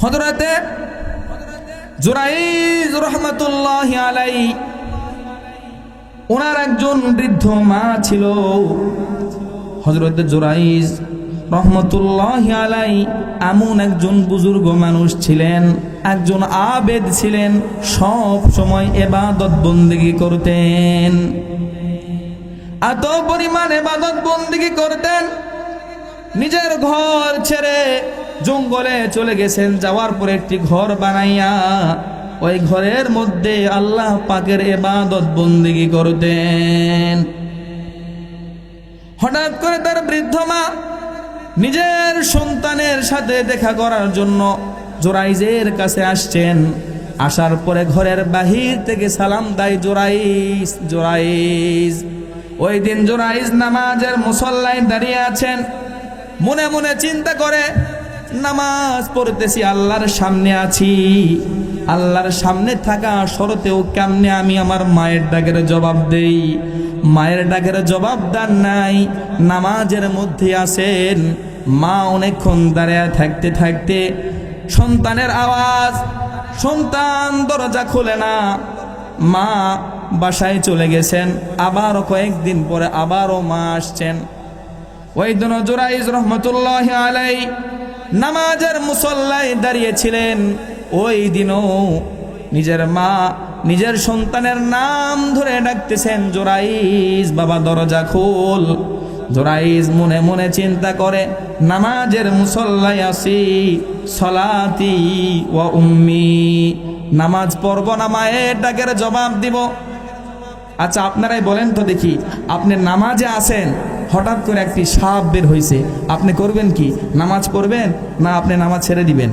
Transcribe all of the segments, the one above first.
হযরতে জুরাইজ রাহমাতুল্লাহি আলাইহি ওনার একজন বৃদ্ধ মা ছিল। হযরতে জুরাইজ রহমতুল্লাহি আলাইহি এমন একজন বুজুর্গ মানুষ ছিলেন, একজন আবেদ ছিলেন, সব সময় ইবাদত বন্দেগী করতেন। এত পরিমাণ ইবাদত বন্দেগী করতেন, নিজের ঘর ছেড়ে জঙ্গলে চলে গেছেন। যাওয়ার পরে একটি ঘর বানাইয়া ওই ঘরের মধ্যে আল্লাহ পাকের ইবাদত বন্দেগী করতেন। হঠাৎ করে তার বৃদ্ধ মা নিজের সন্তানের সাথে দেখা করার জন্য জুরাইজের কাছে আসছেন। আসার পরে ঘরের বাহির থেকে সালাম দেয়, জুরাইজ জুরাইজ। ওই দিন জুরাইজ নামাজের মুসল্লায় দাঁড়িয়ে আছেন, মনে মনে চিন্তা করে নামাজ পড়তেছি, আল্লাহর সামনে আছি, আল্লাহর সামনে থাকা শর্তেও কেমনে আমি আমার মায়ের ডাকের জবাব দেই? মায়ের ডাকের জবাব দেন নাই, নামাজের মধ্যে আছেন। মা অনেকক্ষণ দাঁড়িয়ে থাকতে থাকতে সন্তানের আওয়াজ, সন্তান দরজা খুলে না, মা বাসায় চলে গেছেন। আবারও কয়েকদিন পরে আবারও মা আসছেন। ওই দিন জুরাইজ রহমতুল্লাহি আলাইহি নামাজের মুসল্লায় দাঁড়িয়েছিলেন। ওই দিনও নিজের মা নিজের সন্তানের নাম ধরে ডাকতেছেন, জুরাইজ বাবা দরজা খোল। জুরাইজ মনে মনে চিন্তা করে, নামাজের মুসল্লায় আছি, সলাতি ওয়া উম্মি, নামাজ পড়ব না, মায়ের ডাকের জবাব দিব। আচ্ছা আপনারাই বলেন তো দেখি, আপনি নামাজে আছেন, হঠাৎ করে একটি সাপ বের হয়েছে, আপনি করবেন কি? নামাজ পড়বেন না আপনি নামাজ ছেড়ে দিবেন?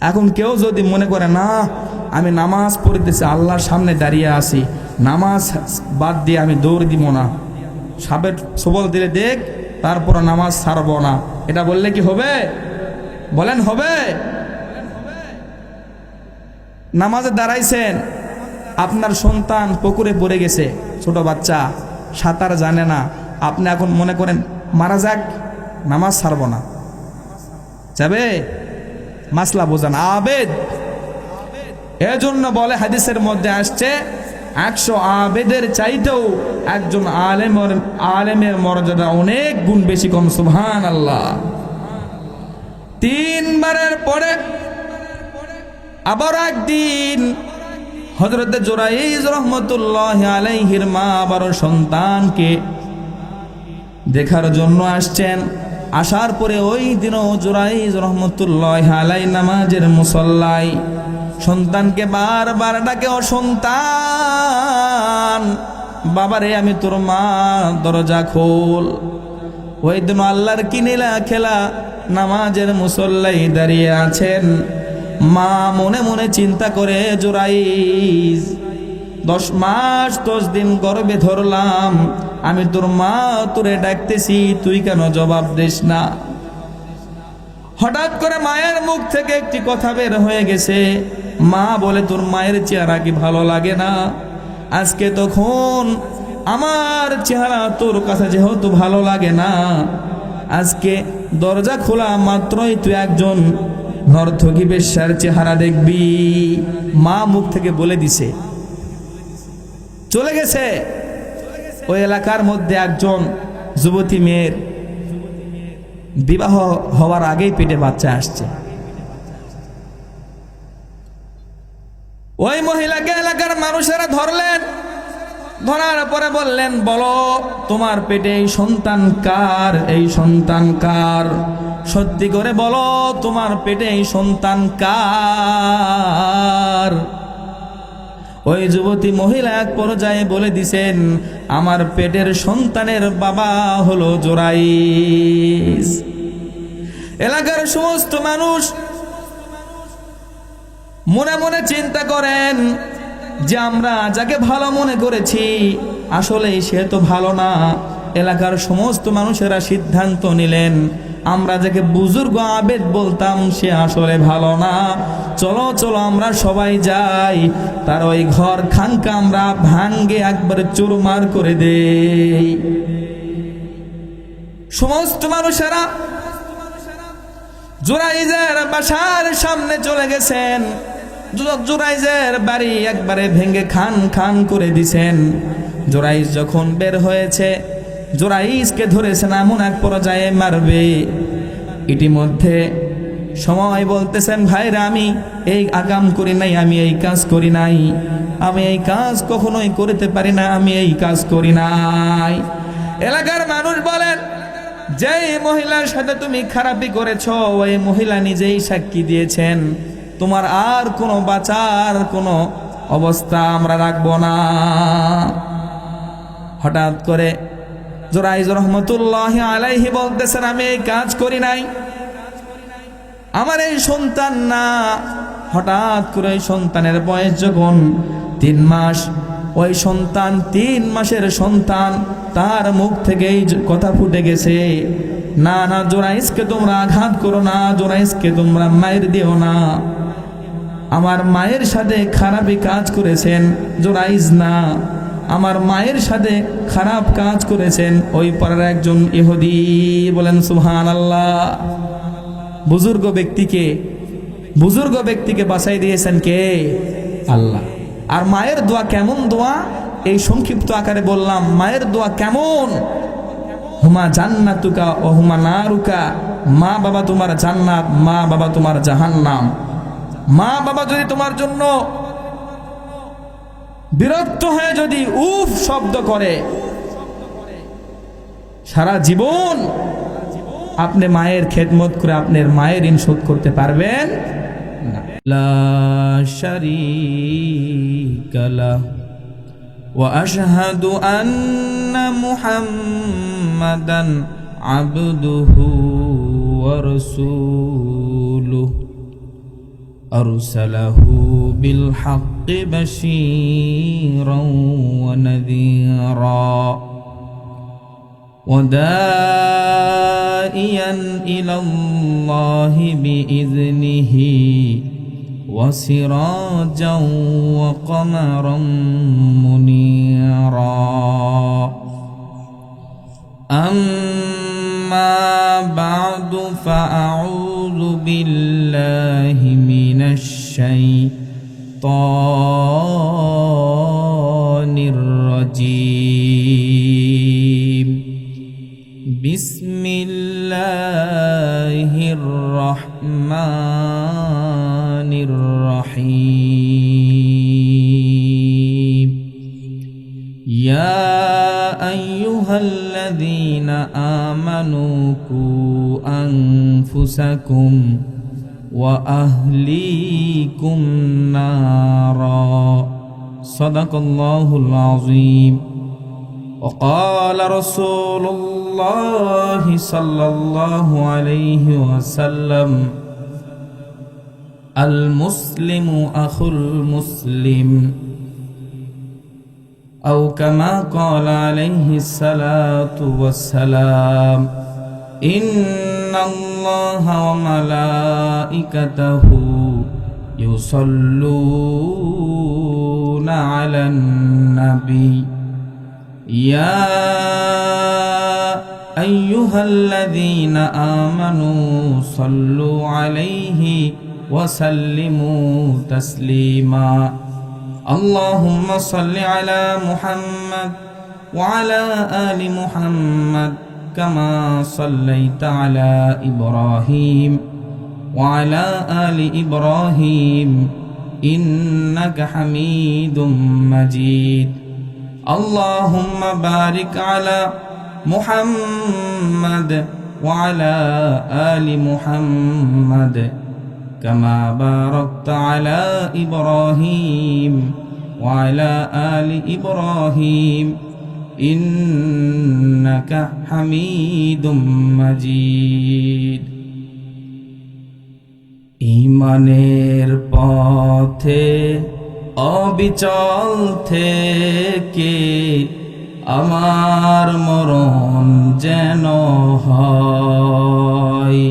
এখন কেউ যদি মনে করে না আমি নামাজ পড়তেছি, আল্লাহর সামনে দাঁড়িয়ে আছি, নামাজ বাদ দিয়ে আমি দৌড় দিব না, সাপের সবল দিলে দেখ তারপর নামাজ ছাড়ব না, এটা বললে কি হবে? বলেন হবে? নামাজে দাঁড়াইছেন, আপনার সন্তান পুকুরে পড়ে গেছে, ছোট বাচ্চা, সাঁতার জানে না, আপনি এখন মনে করেন মারা যাক, নামাজ ছাড়ব না, যাবে? মাসলা বোঝান আবেদ। এজন্য বলে হাদিসের মধ্যে আসছে 100 আবেদের চাইতেও একজন আলেমের মর্যাদা অনেক গুণ বেশি। কোন সুবহানাল্লাহ। 3 বারের পরে আবার একদিন হযরতে জুরাইজ রাহমাতুল্লাহি আলাইহির মা আবার সন্তানকে দেখার জন্য আসছেন। আসার পরে ওই দিনও জুরাইজ রহমতুল্লাহি আলাইহি নামাজের মুসল্লায় সন্তানকে বারবার ডাকে, ও সন্তান, বাবারে আমি তোর মা, দরজা খোল। ওই দিন আল্লাহর কি নীলা খেলা, নামাজের মুসল্লায় দাঁড়িয়ে আছেন। মা মনে মনে চিন্তা করে, জুরাইজ 10 মাস 10 দিন গর্ভে ধরলাম, আমি তোর মা, তোরে ডাকতেছি, তুই কেন জবাব দিস না? হঠাৎ করে মায়ের মুখ থেকে একটি কথা বের হয়ে গেছে। মা বলে, তোর মায়ের চেহারা কি ভালো লাগে না? আজকে তখন আমার চেহারা তোর কাছে যেহেতু ভালো লাগে না, আজকে দরজা খোলা মাত্রই তুই একজন নর্তকী বেশ্যার চেহারা দেখবি। মা মুখ থেকে বলে দিছে, চলে গেছে। ওই এলাকার মধ্যে একজন যুবতী মেয়ের বিবাহ হওয়ার আগেই পেটে বাচ্চা আসছে। ওই মহিলাকে এলাকার মানুষেরা ধরলেন, ধরার পরে বললেন, বলো তোমার পেটে এই সন্তান কার? এই সন্তান কার? সত্যি করে বলো, তোমার পেটে এই সন্তান কার? ওই যুবতী মহিলা এক পর্যায়ে বলে দিছেন, আমার পেটের সন্তানের বাবা হলো জুরাইজ। এলাকার সমস্ত মানুষ মনে মনে চিন্তা করেন যে আমরা যাকে ভালো মনে করেছি আসলে সে তো ভালো না। এলাকার সমস্ত মানুষেরা সিদ্ধান্ত নিলেন, আমরা যাকে বুজুর্গ আবেদ বলতাম সে আসলে ভালো না, চলো চলো আমরা সবাই যাই, তার ওই ঘর খানকা আমরা ভাঙ্গে একবারে চুরমার করে দেই। সমস্ত মানুষেরা জুরাইজের বাসার সামনে চলে গেছেন, জুরাইজের বাড়ি একবারে ভেঙে খান খান করে দিছেন। জুরাইজ যখন বের হয়েছে, জুরাইজকে ধরেছেন এমন এক পর্যায়ে মারবে। ইতিমধ্যে সময় বলতেছেন, ভাইরা আমি এই আকাম করি নাই, আমি এই কাজ করি নাই, আমি এই কাজ কখনোই করতে পারি না, আমি এই কাজ করি নাই। এলাকার মানুষ বলেন, যেই মহিলার সাথে তুমি খারাপি করেছো ওই মহিলা নিজেই সাক্ষী দিয়েছেন, তোমার আর কোনো বাঁচার কোনো অবস্থা আমরা রাখবো না। হঠাৎ করে জুরাইজ রহমতুল্লাহি আলাইহি বলতেছেন, আমি এই কাজ করি নাই, আমার এই সন্তান না। হঠাৎ করে ওই সন্তানের বয়স যখন 3 মাস, ওই সন্তান 3 মাসের সন্তান, তার মুখ থেকে এই কথা ফুটে গেছে, না না জুরাইজকে তোমরা আঘাত করো না, জুরাইজকে তোমরা মায়ের দিও না, আমার মায়ের সাথে খারাপই কাজ করেছেন জুরাইজ না, আমার মায়ের সাথে খারাপ কাজ করেছেন ওই পাড়ার একজন ইহুদি। বলেন সুবহানাল্লাহ। বুজুর্গ ব্যক্তিকে বাঁচাই দিয়েছেন কে? আল্লাহ। আর মায়ের দোয়া কেমন দোয়া, এই সংক্ষিপ্ত আকারে বললাম। মায়ের দোয়া কেমন? হুমা জান্নাতুকা ও হুমা নারুকা, মা বাবা তোমার জান্নাত, মা বাবা তোমার জাহান্নাম। মা বাবা যদি তোমার জন্য বিরক্ত হয়ে যদি উফ শব্দ করে, সারা জীবন আপনি মায়ের খেদমত করে আপনার মায়ের ঋণ শোধ করতে পারবেন না। লা শারীকা লাহু ওয়া আশহাদু আন্না মুহাম্মাদান আবদুহু ওয়া রাসূলুহু আরসালাহু বিল হাক্কি বাশীরান ওয়া নাযীরা وداعيا إلى الله بإذنه وسراجا وقمرا منيرا أما بعد فأعوذ بالله من الشيطان الرجيم بسم الله الرحمن الرحيم يا أيها الذين آمنوا قوا أنفسكم وأهليكم نارا صدق الله العظيم وقال رسول الله صلى الله عليه وسلم المسلم أخو المسلم أو كما قال عليه الصلاة والسلام إن الله وملائكته يصلون على النبي يا أيها الذين آمنوا صلوا عليه وسلموا تسليما اللهم صل على محمد وعلى آل محمد كما صليت على إبراهيم وعلى آل إبراهيم إنك حميد مجيد اللهم بارك على محمد وعلى آل محمد كما باركت على إبراهيم وعلى آل إبراهيم إنك حميد مجيد ঈমানের পথে অবিচল থেকে আমার মরণ যেন হয়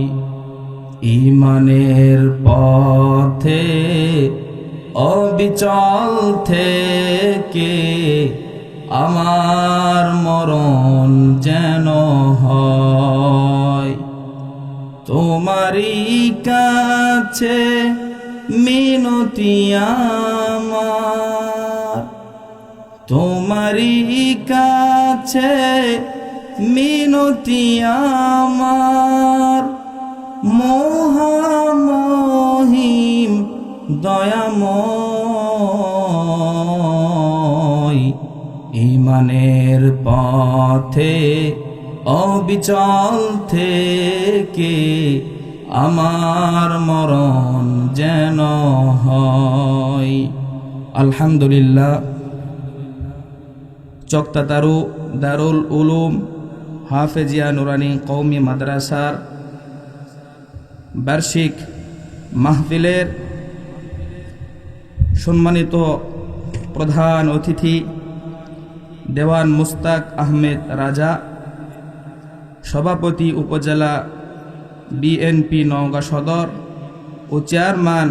ঈমানের পথে অবিচল থেকে আমার মরণ যেন হয় তোমারই কাছে মিনতি আমার, তোমারই কাছে মিনতি আমার, মহামহিম দয়াময়। ঈমানের পথে অবিচল থেকে আমার মরণ যেন হয়। আলহামদুলিল্লাহ। চকতাতারু দারুল উলুম হাফেজিয়া নুরানি কওমি মাদ্রাসার বার্ষিক মাহফিলের সম্মানিত প্রধান অতিথি দেওয়ান মুস্তাক আহমেদ রাজা, সভাপতি উপজেলা বিএনপি নওগাঁ সদর ও চেয়ারম্যান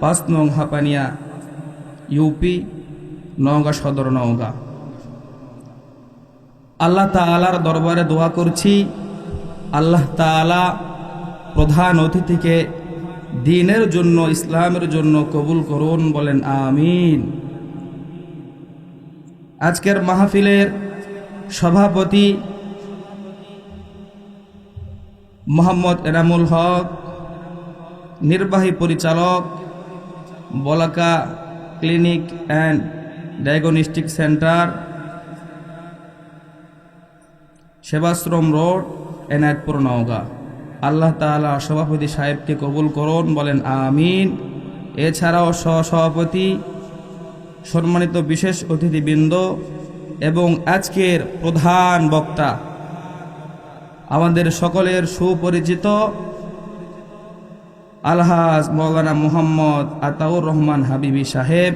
৫ নং হাপানিয়া ইউপি নওগাঁ সদর নওগাঁ। আল্লাহ তাআলার দরবারে দোয়া করছি, আল্লাহ তাআলা প্রধান অতিথিকে দ্বীনের জন্য, ইসলামের জন্য কবুল করুন, বলেন আমিন। আজকের মাহফিলের সভাপতি মোহাম্মদ এনামুল হক, নির্বাহী পরিচালক Balaka clinic and diagnostic centre, Sebashram road, Enayetpur Naogaon. আল্লাহ তাআলা সভাপতি সাহেবকে কবুল করুন, বলেন আমিন। এছাড়াও সহসভাপতি, সম্মানিত বিশেষ অতিথিবৃন্দ এবং আজকের প্রধান বক্তা আমাদের সকলের সুপরিচিত আলহাজ মৌলানা মুহাম্মদ আতাউর রহমান হাবিবি সাহেব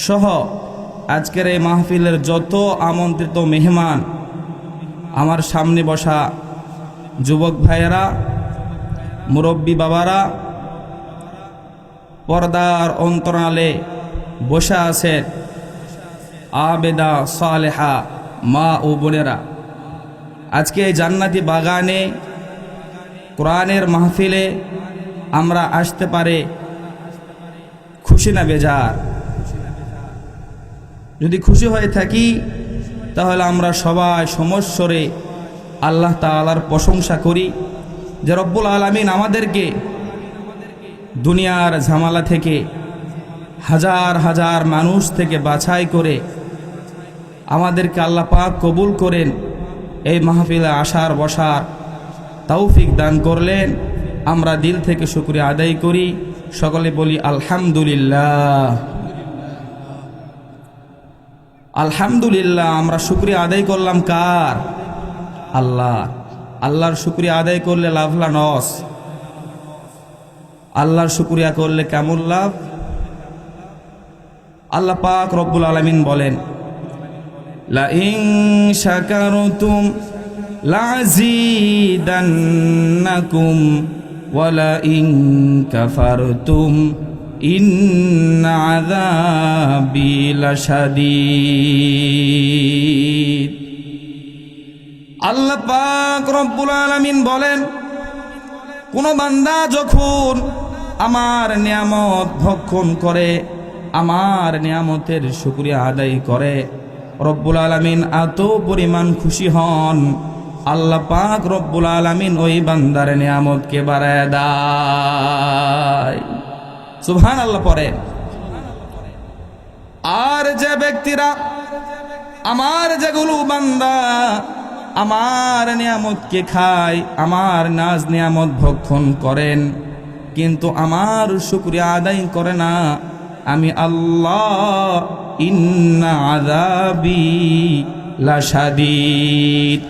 সহ আজকের এই মাহফিলের যত আমন্ত্রিত মেহমান, আমার সামনে বসা যুবক ভাইয়েরা, মুরব্বী বাবারা, পর্দার অন্তরালে বসে আছেন আবেদা সালেহা মা ও বোনেরা, আজকে এই জান্নাতি বাগানে কোরআনের মাহফিলে আমরা আসতে পারে খুশি না বেজার? যদি খুশি হয়ে থাকি তাহলে আমরা সবাই সমস্বরে আল্লাহ তাআলার প্রশংসা করি যে রব্বুল আলামিন আমাদেরকে দুনিয়ার ঝামেলা থেকে, হাজার হাজার মানুষ থেকে বাছাই করে আমাদেরকে আল্লাহ পাক কবুল করেন, এই মাহফিলে আসার বসার তৌফিক দান করলেন। আমরা দিল থেকে শুকরিয়া আদায় করি, সকলে বলি আলহামদুলিল্লাহ। আলহামদুলিল্লাহ। আমরা শুকরিয়া আদায় করলাম কার? আল্লাহ। আল্লাহর শুকরিয়া আদায় করলে লাভ না লস? আল্লাহর শুকরিয়া করলে কেমন লাভ? আল্লাহ পাক রব্বুল আলামিন বলেন, লা ইন শাকারতুম লাযীদান্নাকুম ওয়া লা ইন কাফারতুম ইন্না আযাবি লাশাদীদ। আল্লাহ পাক রব্বুল আলামিন বলেন, কোন বান্দা যখন আমার নিয়ামত ভক্ষণ করে, আমার নিয়ামতের শুকরিয়া আদায় করে, রব্বুল আলামিন এত পরিমাণ খুশি হন, আল্লাহ পাক রব্বুল আলামিন ওই বান্দার নিয়ামতকে বাড়ায় দেয়। সুবহানাল্লাহ পড়ে। আর যে ব্যক্তিরা, আমার যেগুলো বান্দা আমার নিয়ামতকে খায়, আমার নাজ নিয়ামত ভক্ষণ করেন, কিন্তু আমার শুকরিয়া আদায় করে না, আমি আল্লাহ ইন্না আযাবি লাশাদীদ,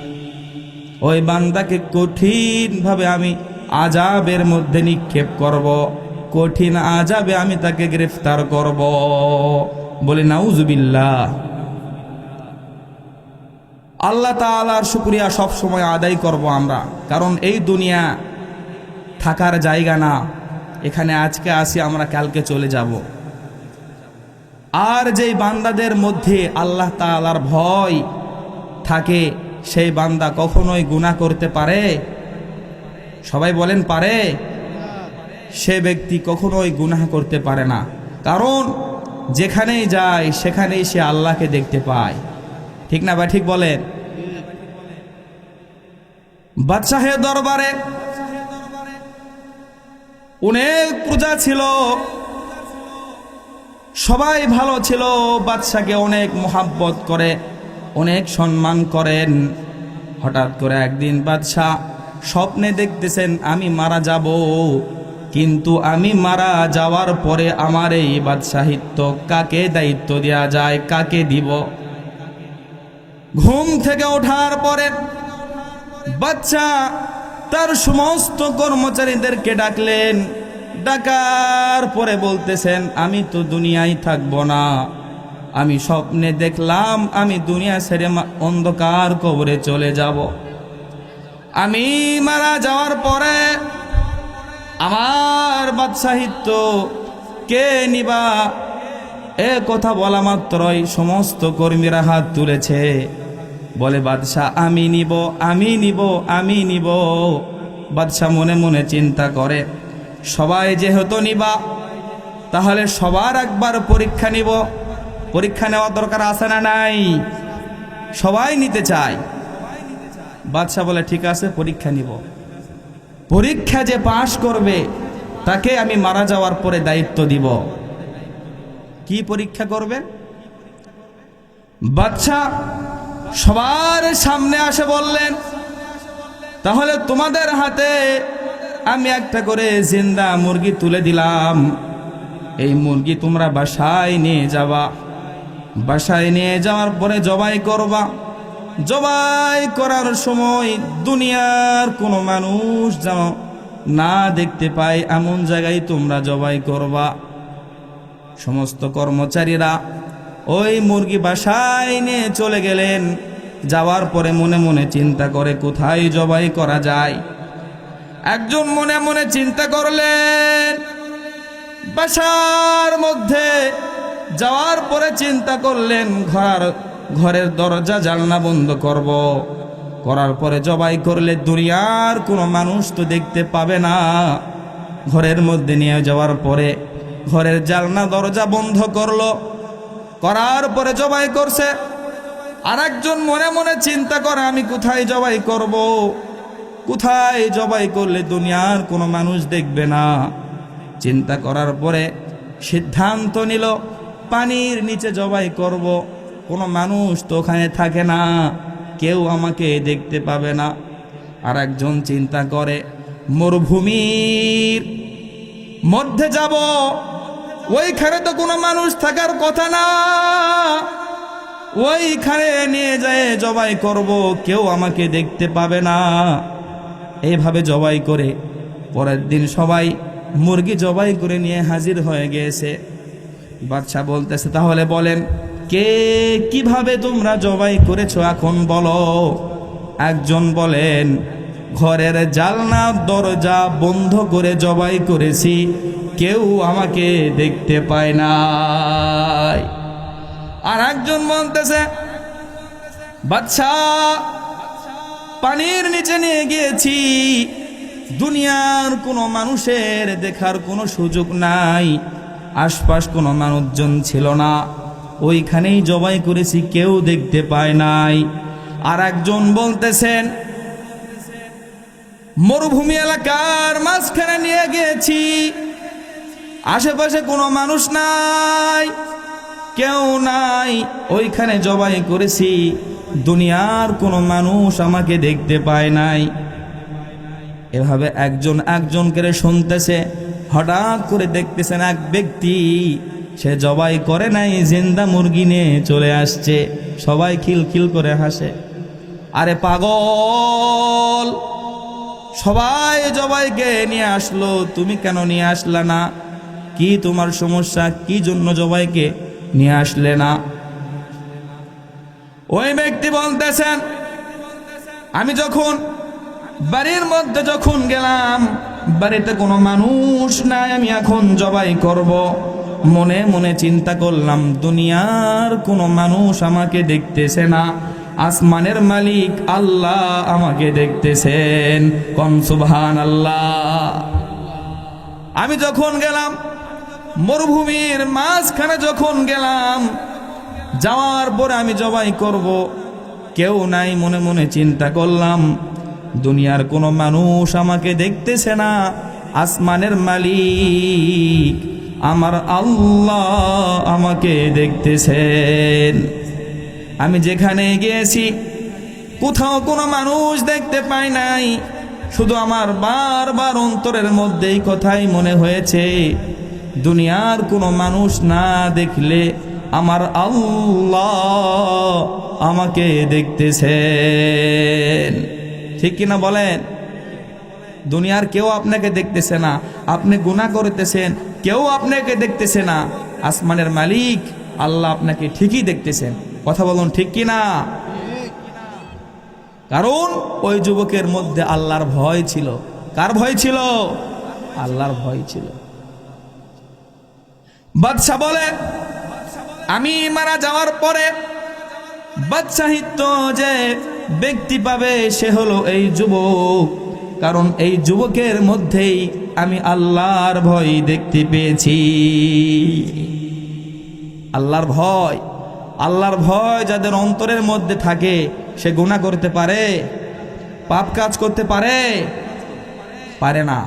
ওই বান্দাকে কঠিনভাবে আমি আযাবের মধ্যে নিক্ষেপ করব, কঠিন আযাবে আমি তাকে গ্রেফতার করব। বলে নাউজুবিল্লাহ। আল্লাহ তাআলার শুকরিয়া সব সময় আদায় করব আমরা, কারণ এই দুনিয়া থাকার জায়গা না। এখানে আজকে আসি, আমরা কালকে চলে যাব। আর যেই বান্দাদের মধ্যে আল্লাহ তাআলার ভয় থাকে, সেই বান্দা কখনোই গুনাহ করতে পারে? সবাই বলেন পারে? সে ব্যক্তি কখনোই গুনাহ করতে পারে না, কারণ যেখানেই যায় সেখানেই সে আল্লাহকে দেখতে পায়। ঠিক না ভাই? ঠিক বলেন। বাদশাহের দরবারে অনেক প্রজা ছিল, সবাই ভালো ছিল, বাদশাকে অনেক মোহাব্বত করে, অনেক সম্মান করেন। হঠাৎ করে একদিন বাদশাহ স্বপ্নে দেখতেছেন আমি মারা যাব, কিন্তু আমি মারা যাওয়ার পরে আমার এই বাদশাহিত্ব কাকে দায়িত্ব দেওয়া যায়, কাকে দিব? ঘুম থেকে ওঠার পরে বাদশাহ তার সমস্ত কর্মচারীদেরকে ডাকলেন। ডাকার পরে বলতেছেন আমি তো দুনিয়ায় থাকবো না, আমি স্বপ্নে দেখলাম আমি দুনিয়া ছেড়ে অন্ধকার কবরে চলে যাব। আমি মারা যাওয়ার পরে আমার বাদশাহিত্ব কে নিবা? এ কথা বলা মাত্রই সমস্ত কর্মীরা হাত তুলেছে, বলে বাদশাহ আমি নিব, আমি নিব, আমি নিব। বাদশাহ মনে মনে চিন্তা করে সবাই যেহেতু নিবা, তাহলে সবার একবার পরীক্ষা নিব। পরীক্ষা নেওয়ার দরকার আছে না নাই? সবাই নিতে চায়। বাদশাহ বলে ঠিক আছে, পরীক্ষা নিব। পরীক্ষা যে পাশ করবে তাকে আমি মারা যাওয়ার পরে দায়িত্ব দিব। কি পরীক্ষা করবে? বাদশাহ সবার সামনে আসে বললেন তাহলে তোমাদের হাতে আমি একটা করে জিন্দা মুরগি তুলে দিলাম, এই মুরগি তোমরা বাসায় নিয়ে যাবা। বাসায় নিয়ে যাওয়ার পরে জবাই করবা। জবাই করার সময় দুনিয়ার কোনো মানুষ যেন না দেখতে পায় এমন জায়গায় তোমরা জবাই করবা। সমস্ত কর্মচারীরা ওই মুরগি বাসায় নিয়ে চলে গেলেন। যাওয়ার পরে মনে মনে চিন্তা করে কোথায় জবাই করা যায়। একজন মনে মনে চিন্তা করলেন বাসার মধ্যে। যাওয়ার পরে চিন্তা করলেন ঘরের দরজা জানলা বন্ধ করব। করার পরে জবাই করলে দুনিয়ার কোনো মানুষ তো দেখতে পাবে না। ঘরের মধ্যে নিয়ে যাওয়ার পরে ঘরের জানলা দরজা বন্ধ করলো। করার পরে জবাই করছে। আর একজন মনে মনে চিন্তা করে আমি কোথায় জবাই করব, কোথায় জবাই করলে দুনিয়ার কোনো মানুষ দেখবে না। চিন্তা করার পরে সিদ্ধান্ত নিল পানির নিচে জবাই করব, কোনো মানুষ তো ওখানে থাকে না, কেউ আমাকে দেখতে পাবে না। আর একজন চিন্তা করে মরুভূমির মধ্যে যাব, ওইখানে তো কোনো মানুষ থাকার কথা না, ওইখানে নিয়ে যায় জবাই করব, কেউ আমাকে দেখতে পাবে না। এইভাবে জবাই করে পরের দিন সবাই মুরগি জবাই করে নিয়ে হাজির হয়ে গিয়েছে। বাদশাহ বলতেছে তাহলে বলেন কে কিভাবে তোমরা জবাই করেছো এখন বলো। একজন বলেন ঘরের জানলা দরজা বন্ধ করে জবাই করেছি, কেউ আমাকে দেখতে পায় নাই। আর একজন বলতেছে বাদশাহ পানির নিচে নিয়ে গিয়েছি, দুনিয়ার কোনো মানুষের দেখার কোনো সুযোগ নাই, আশপাশ কোনো মানুষজন ছিল না, ওইখানেই জবাই করেছি, কেউ দেখতে পায় নাই। আর একজন বলতেছেন মরুভূমি এলাকার মাঝখানে নিয়ে গিয়েছি, আশেপাশে কোনো মানুষ নাই, কেউ নাই, ওইখানে জবাই করেছি, দুনিয়ার কোনো মানুষ আমাকে দেখতে পায় নাই। এভাবে একজন একজনকে শুনতেছে। হঠাৎ করে দেখতেছেন এক ব্যক্তি সে জবাই করে নাই, জিন্দা মুরগি নিয়ে চলে আসছে। সবাই খিলখিল করে হাসে, আরে পাগল, সবাই জবাইকে নিয়ে আসলো, তুমি কেন নিয়ে আসলা না? কি তোমার সমস্যা, কি জন্য জবাইকে নিয়ে আসলে না? ওই ব্যক্তি বলতেছেন আমি যখন বাড়ির মধ্যে যখন গেলাম, বাড়িতে কোনো মানুষ নাই, আমি এখন জবাই করব। মনে মনে চিন্তা করলাম দুনিয়ার কোনো মানুষ আমাকে দেখতেছে না, আসমানের মালিক আল্লাহ আমাকে দেখতেছেন। কোন সুবহানাল্লাহ। আমি যখন গেলাম মরুভূমির মাঝখানে, যখন গেলাম, যাওয়ার পরে আমি জবাই করব, কেউ নাই। মনে মনে চিন্তা করলাম দুনিয়ার কোনো মানুষ আমাকে দেখতেছে না, আসমানের মালিক আমার আল্লাহ আমাকে দেখতেছেন। আমি যেখানে গিয়েছি কোথাও কোনো মানুষ দেখতে পাই নাই, শুধু আমার বারবার অন্তরের মধ্যেই কথাই মনে হয়েছে, দুনিয়ার কোনো মানুষ না দেখলে আমার আল্লাহ আমাকে দেখতেছেন। ঠিক কিনা বলেন? দুনিয়ার কেউ আপনাকে দেখতেছে না, আপনি গুনাহ করতেছেন, কেউ আপনাকে দেখতেছে না, আসমানের মালিক আল্লাহ আপনাকে ঠিকই দেখতেছেন। কথা বলুন ঠিক কিনা? কারণ ওই যুবকের মধ্যে আল্লাহর ভয় ছিল। কার ভয় ছিল? আল্লাহর ভয় ছিল। বাদশা বলে, আমি মারা যাওয়ার পরে বাদশাহিত্ব যে ব্যক্তি পাবে সে হলো এই যুবক, কারণ এই যুবকের মধ্যেই আমি আল্লাহর ভয় দেখতে পেয়েছি। আল্লাহর ভয়, আল্লাহর ভয় যাদের অন্তরের মধ্যে থাকে সে গুনাহ করতে পারে, পাপ কাজ করতে পারে? পারে না।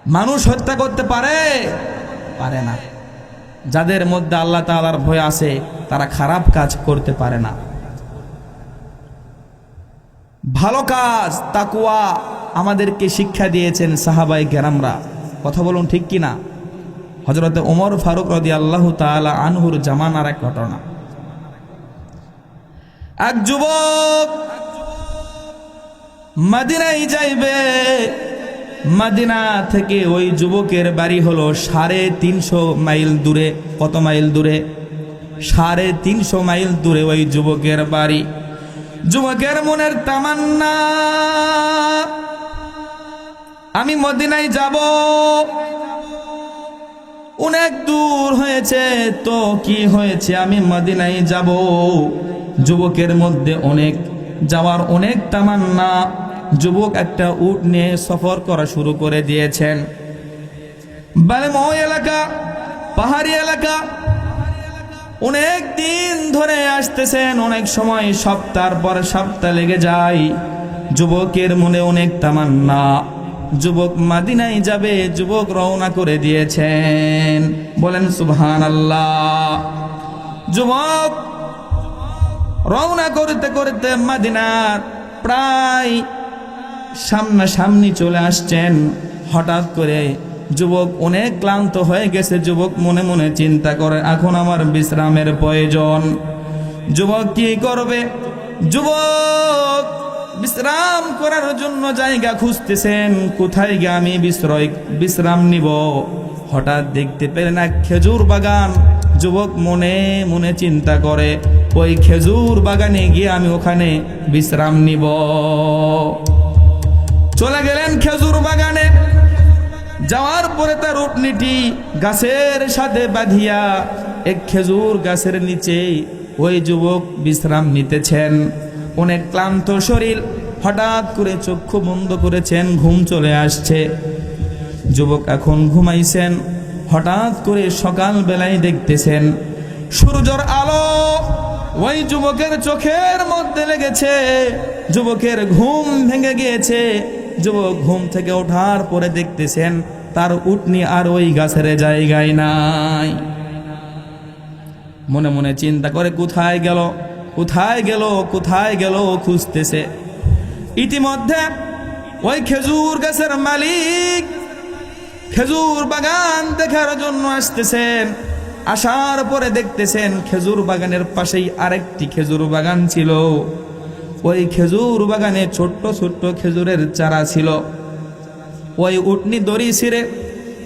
মানুষ হত্যা করতে পারে? পারে না। যাদের মধ্যে আল্লাহ তাআলার ভয় আছে তারা খারাপ কাজ করতে পারে না। ভালো কাজ, তাকওয়া আমাদেরকে শিক্ষা দিয়েছেন সাহাবায়ে কেরামরা। কথা বলুন ঠিক কিনা? হযরত ওমর ফারুক রাদিয়াল্লাহু তাআলা আনহুর জামানার এক ঘটনা। এক যুবক মদিনায় যাইবে, মদিনা থেকে ওই যুবকের বাড়ি হলো 350 মাইল দূরে। কত মাইল দূরে? 350 মাইল দূরে ওই যুবকের বাড়ি। যুবকের মনের তামান্না, আমি মদিনায় যাব। অনেক দূর হয়েছে তো কি হয়েছে, আমি মদিনায় যাব। যুবকের মধ্যে অনেক যাওয়ার অনেক তামান্না। যুবক একটা উট নিয়ে সফর করা শুরু করে দিয়েছেন। বালেময় এলাকা, পাহাড়ি এলাকা, অনেক দিন ধরে আসতেছেন, অনেক সময় সপ্তাহ পর সপ্তাহ লেগে যায়। যুবকের মনে অনেক তামান্না, যুবক মদিনায় যাবে। যুবক রওনা করে দিয়েছেন। বলেন সুবহানাল্লাহ। যুবক রওনা করতে করতে মদিনার প্রায় সামনাসামনি চলে আসছেন। হঠাৎ করে যুবক অনেক ক্লান্ত হয়ে গেছে। যুবক মনে মনে চিন্তা করে এখন আমার বিশ্রামের প্রয়োজন। যুবক কি করবে? যুবক বিশ্রাম করার জন্য জায়গা খুঁজতেছেন, কোথায় গিয়ে আমি বিশ্রাম নিব। হঠাৎ দেখতে পেলেন এক খেজুর বাগান। যুবক মনে মনে চিন্তা করে ওই খেজুর বাগানে গিয়ে আমি ওখানে বিশ্রাম নিব। চলে গেলেন খেজুর বাগানে। যাওয়ার পরে তার উটনীটি গাছের সাথে বাঁধিয়া এক খেজুর গাছের নিচে ওই যুবক বিশ্রাম নিতেছেন। অনেক ক্লান্ত শরীর, হঠাৎ করে চক্ষু বন্ধ করেছেন, ঘুম চলে আসছে। যুবক এখন ঘুমাইছেন। হঠাৎ করে সকাল বেলায় দেখতেছেন সূর্যের আলো ওই যুবকের চোখের মধ্যে লেগেছে। যুবকের ঘুম ভেঙে গিয়েছে। যুবক ঘুম থেকে ওঠার পরে দেখতেছেন তার উটনি আর ওই গাছের জায়গায় নাই। মনে মনে চিন্তা করে কোথায় গেল, কোথায় গেল, কোথায় গেল খুঁজতেছে। ইতিমধ্যে ওই খেজুর গাছের মালিক খেজুর বাগান দেখার জন্য আসতেছেন। আসার পরে দেখতেছেন খেজুর বাগানের পাশেই আরেকটি খেজুর বাগান ছিল। ওই খেজুর বাগানে ছোট্ট ছোট্ট খেজুরের চারা ছিল। ওই উটনি দড়ি ছিঁড়ে,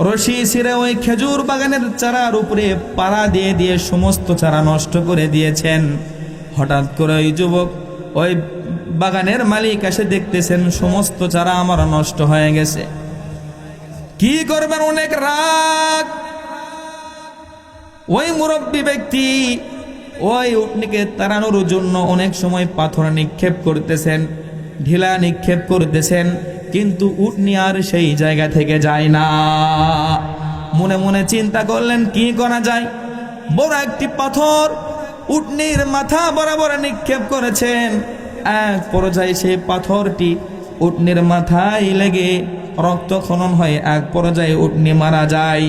রশি ছিঁড়ে ওই খেজুর বাগানের চারার উপরে পাড়া দিয়ে দিয়ে সমস্ত চারা নষ্ট করে দিয়েছেন। হঠাৎ করে ওই যুবক, ওই বাগানের মালিক এসে দেখতেছেন সমস্ত চারা আমার নষ্ট হয়ে গেছে। কি করবেন? অনেক রাগ। ওই মুরব্বী ব্যক্তি ওই উটনিকে তাড়ানোর জন্য অনেক সময় পাথর নিক্ষেপ করতেছেন, ঢিলা নিক্ষেপ করতেছেন, কিন্তু উটনি আর সেই জায়গা থেকে যায় না। মনে মনে চিন্তা করলেন কি করা যায়। বড় একটি পাথর উটনির মাথা বরাবর নিক্ষেপ করেছেন। এক পর্যায়ে সেই পাথরটি উটনির মাথায় লেগে রক্তক্ষরণ হয়, এক পর্যায়ে উটনি মারা যায়।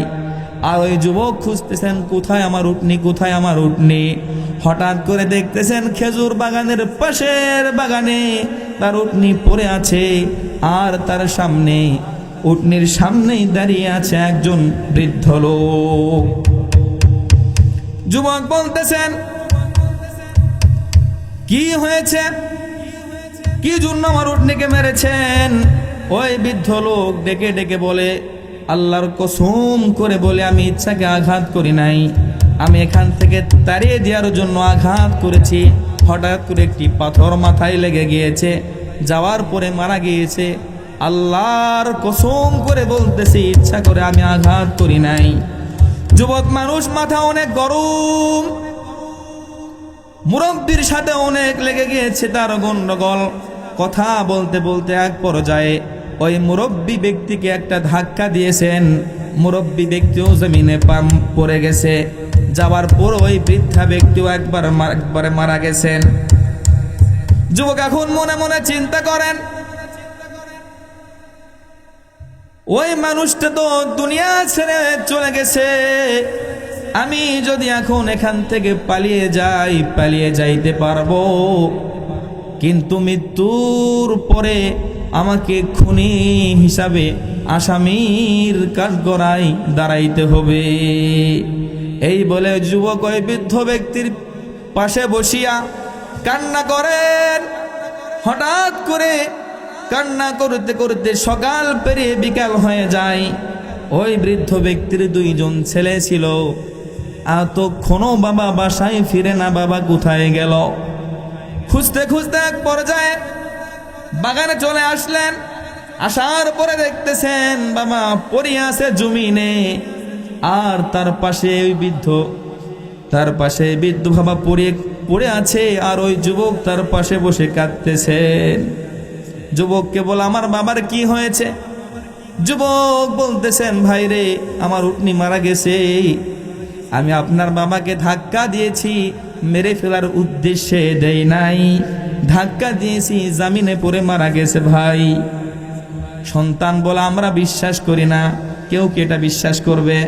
আর ওই যুবক খুঁজতেছেন কোথায় আমার উটনি, কোথায় আমার উটনি। হঠাৎ করে দেখতেছেন খেজুর বাগানের পাশের বাগানে তার উটনি পড়ে আছে, আর তার সামনে উটনির সামনেই দাঁড়িয়ে আছে একজন বৃদ্ধ লোক। যুবক বলতেছেন কি হয়েছে, কি জন্য আমার উটনিকে মেরেছেন? ওই বৃদ্ধ লোক ডেকে ডেকে বলে, আল্লাহর কসম করে বলে আমি ইচ্ছাকে আঘাত করি নাই, আমি এখান থেকে তাড়িয়ে দেওয়ার জন্য আঘাত করেছি। হঠাৎ করে একটি পাথর মাথায় লেগে গিয়েছে, যাওয়ার পরে মারা গিয়েছে। আল্লাহর কসম করে বলতেছি ইচ্ছা করে আমি আঘাত করি নাই। যুবক মানুষ, মাথা অনেক গরম, মুরব্বির সাথে অনেক লেগে গিয়েছে তার গন্ডগোল। কথা বলতে বলতে এক পর্যায়ে ওই মুরব্বী ব্যক্তিকে একটা ধাক্কা দিয়েছেন। মুরব্বী ব্যক্তিও জমিনে পড়ে গেছে। যাওয়ার পর ওই বৃদ্ধা ব্যক্তিও একবারে মারা গেছেন। যুবক এখন মনে মনে চিন্তা করেন, ওই মানুষটা তো দুনিয়া ছেড়ে চলে গেছে, আমি যদি এখন এখান থেকে পালিয়ে যাইতে পারবো, কিন্তু মৃত্যুর পরে আমাকে খুনি হিসাবে আসামির কাঠগড়ায় দাঁড়াইতে হবে। এই বলে যুবক ওই বৃদ্ধ ব্যক্তির পাশে বসিয়া কান্না করেন। হঠাৎ করে কান্না করতে করতে সকাল পেরিয়ে বিকাল হয়ে যায়। ওই বৃদ্ধ ব্যক্তির দুইজন ছেলে ছিল, এতক্ষণও বাবা বাসায় ফিরে না, বাবা কোথায় গেল? খুঁজতে খুঁজতে এক পর্যায়ে বাগানে চলে আসলেন। আসার পরে দেখতেছেন বাবা পড়িয়া আছে জমিনে, আর তার পাশে ওই বৃদ্ধ বাবা পড়ে আছে, আর ওই যুবক তার পাশে বসে কাঁদতেছেন। যুবককে বলে আমার বাবার কি হয়েছে? যুবক বলতেছেন ভাই রে, আমার উটনি মারা গেছে, আমি আপনার বাবাকে ধাক্কা দিয়েছি, মেরে ফেলার উদ্দেশ্যে দেই নাই, ধাক্কা দিয়েছি, জামিনে পড়ে মারা গেছে ভাই। সন্তান বলে আমরা বিশ্বাস করি না। কেউ কি এটা বিশ্বাস করবে?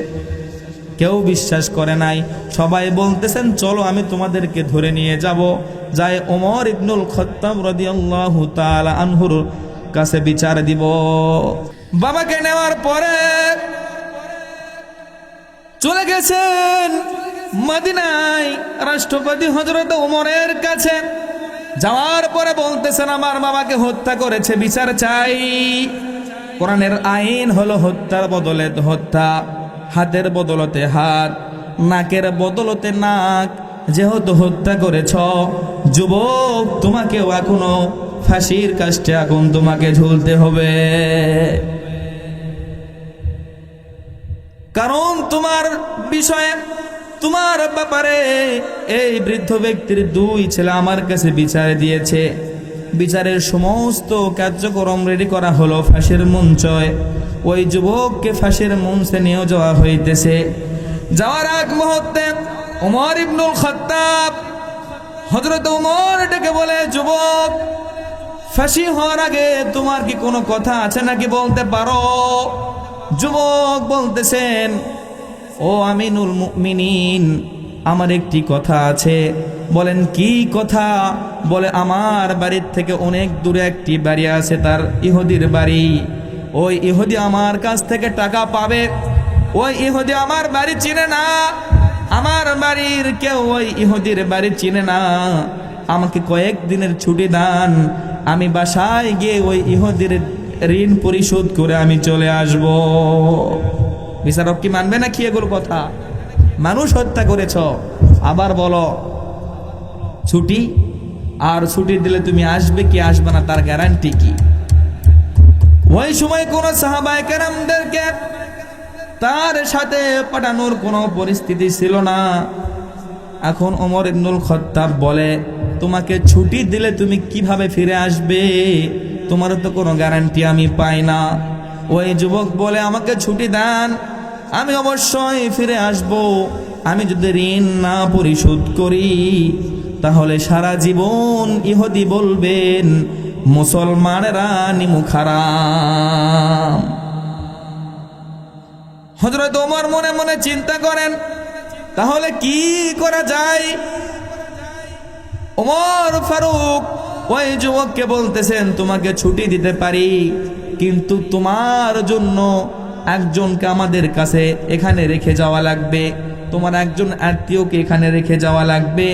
কেউ বিশ্বাস করে নাই। সবাই বলতেছেন চলো আমি তোমাদেরকে ধরে নিয়ে যাব, যাই ওমর ইবনুল খাত্তাব রাদিয়াল্লাহু তাআলা আনহুর কাছে বিচার দিব। বাবাকে নেওয়ার পরে চলে গেছেন মদিনায় রাষ্ট্রপতি হযরত ওমরের কাছে। যাওয়ার পরে বলতেছেন আমার বাবাকে হত্যা করেছে, বিচার চাই। কোরআনের আইন হলো হত্যার বদলে হত্যা, হাতের বদলতে হাত, নাকের বদলতে নাক। যেহেতু হত্যা করেছ যুবক, তোমাকেও এখনো ফাঁসির কাস্টে এখন তোমাকে ঝুলতে হবে, কারণ তোমার বিষয়ে, তোমার ব্যাপারে এই বৃদ্ধ ব্যক্তির দুই ছেলে আমার কাছে বিচার দিয়েছে। বিচারের সমস্ত কার্যক্রম রেডি করা হলো ফাঁসির মঞ্চে। ওই যুবককে ফাঁসির মঞ্চে নিয়ে যাওয়া হইতেছে। যাওয়ার আগ মুহূর্তে ওমর ইবনুল খাত্তাব হযরত ওমর ডেকে বলে, যুবক ফাঁসি হওয়ার আগে তোমার কি কোনো কথা আছে নাকি বলতে পারো? যুবক বলতেছেন, ও আমিনুল মুমিনিন, আমার একটি কথা আছে। বলেন কি কথা? বলে আমার বাড়ির থেকে অনেক দূরে একটি বাড়ি আছে, তার ইহুদির বাড়ি। ওই ইহুদি আমার কাছ থেকে টাকা পাবে। ওই ইহুদি আমার বাড়ি চিনে না, আমার বাড়ির কেউ ওই ইহুদির বাড়ি চিনে না। আমাকে কয়েকদিনের ছুটি দান, আমি বাসায় গিয়ে ওই ইহুদির ঋণ পরিশোধ করে আমি চলে আসব। বিচারক কি মানবে না কি এগুলো কথা? মানুষ হত্যা করেছ, আবার বলো ছুটি, আর ছুটি দিলে তুমি আসবে কি আসবে না তার গ্যারান্টি কি? ওই সময় কোন সাহাবায়ে কেরামদেরকে তার সাথে পাঠানোর কোনো পরিস্থিতি ছিল না। এখন ওমর ইবনুল খাত্তাব বলে, তোমাকে ছুটি দিলে তুমি কিভাবে ফিরে আসবে? তোমার তো কোনো গ্যারান্টি আমি পাই না। ওই যুবক বলে, আমাকে ছুটি দেন, আমি অবশ্যই ফিরে আসব। আমি যদি ঋণ না পরিশোধ করি তাহলে সারা জীবন ইহুদি বলবেন মুসলমানেরা নিমুখারাম। হযরত ওমর মনে মনে চিন্তা করেন, তাহলে কি করা যায়? ওমর ফারুক ওই যুবককে বলতেছেন, তোমাকে ছুটি দিতে পারি, কিন্তু তোমার জন্য একজনকে আমাদের কাছে এখানে রেখে যাওয়া লাগবে, তোমার একজন আত্মীয়কে এখানে রেখে যাওয়া লাগবে।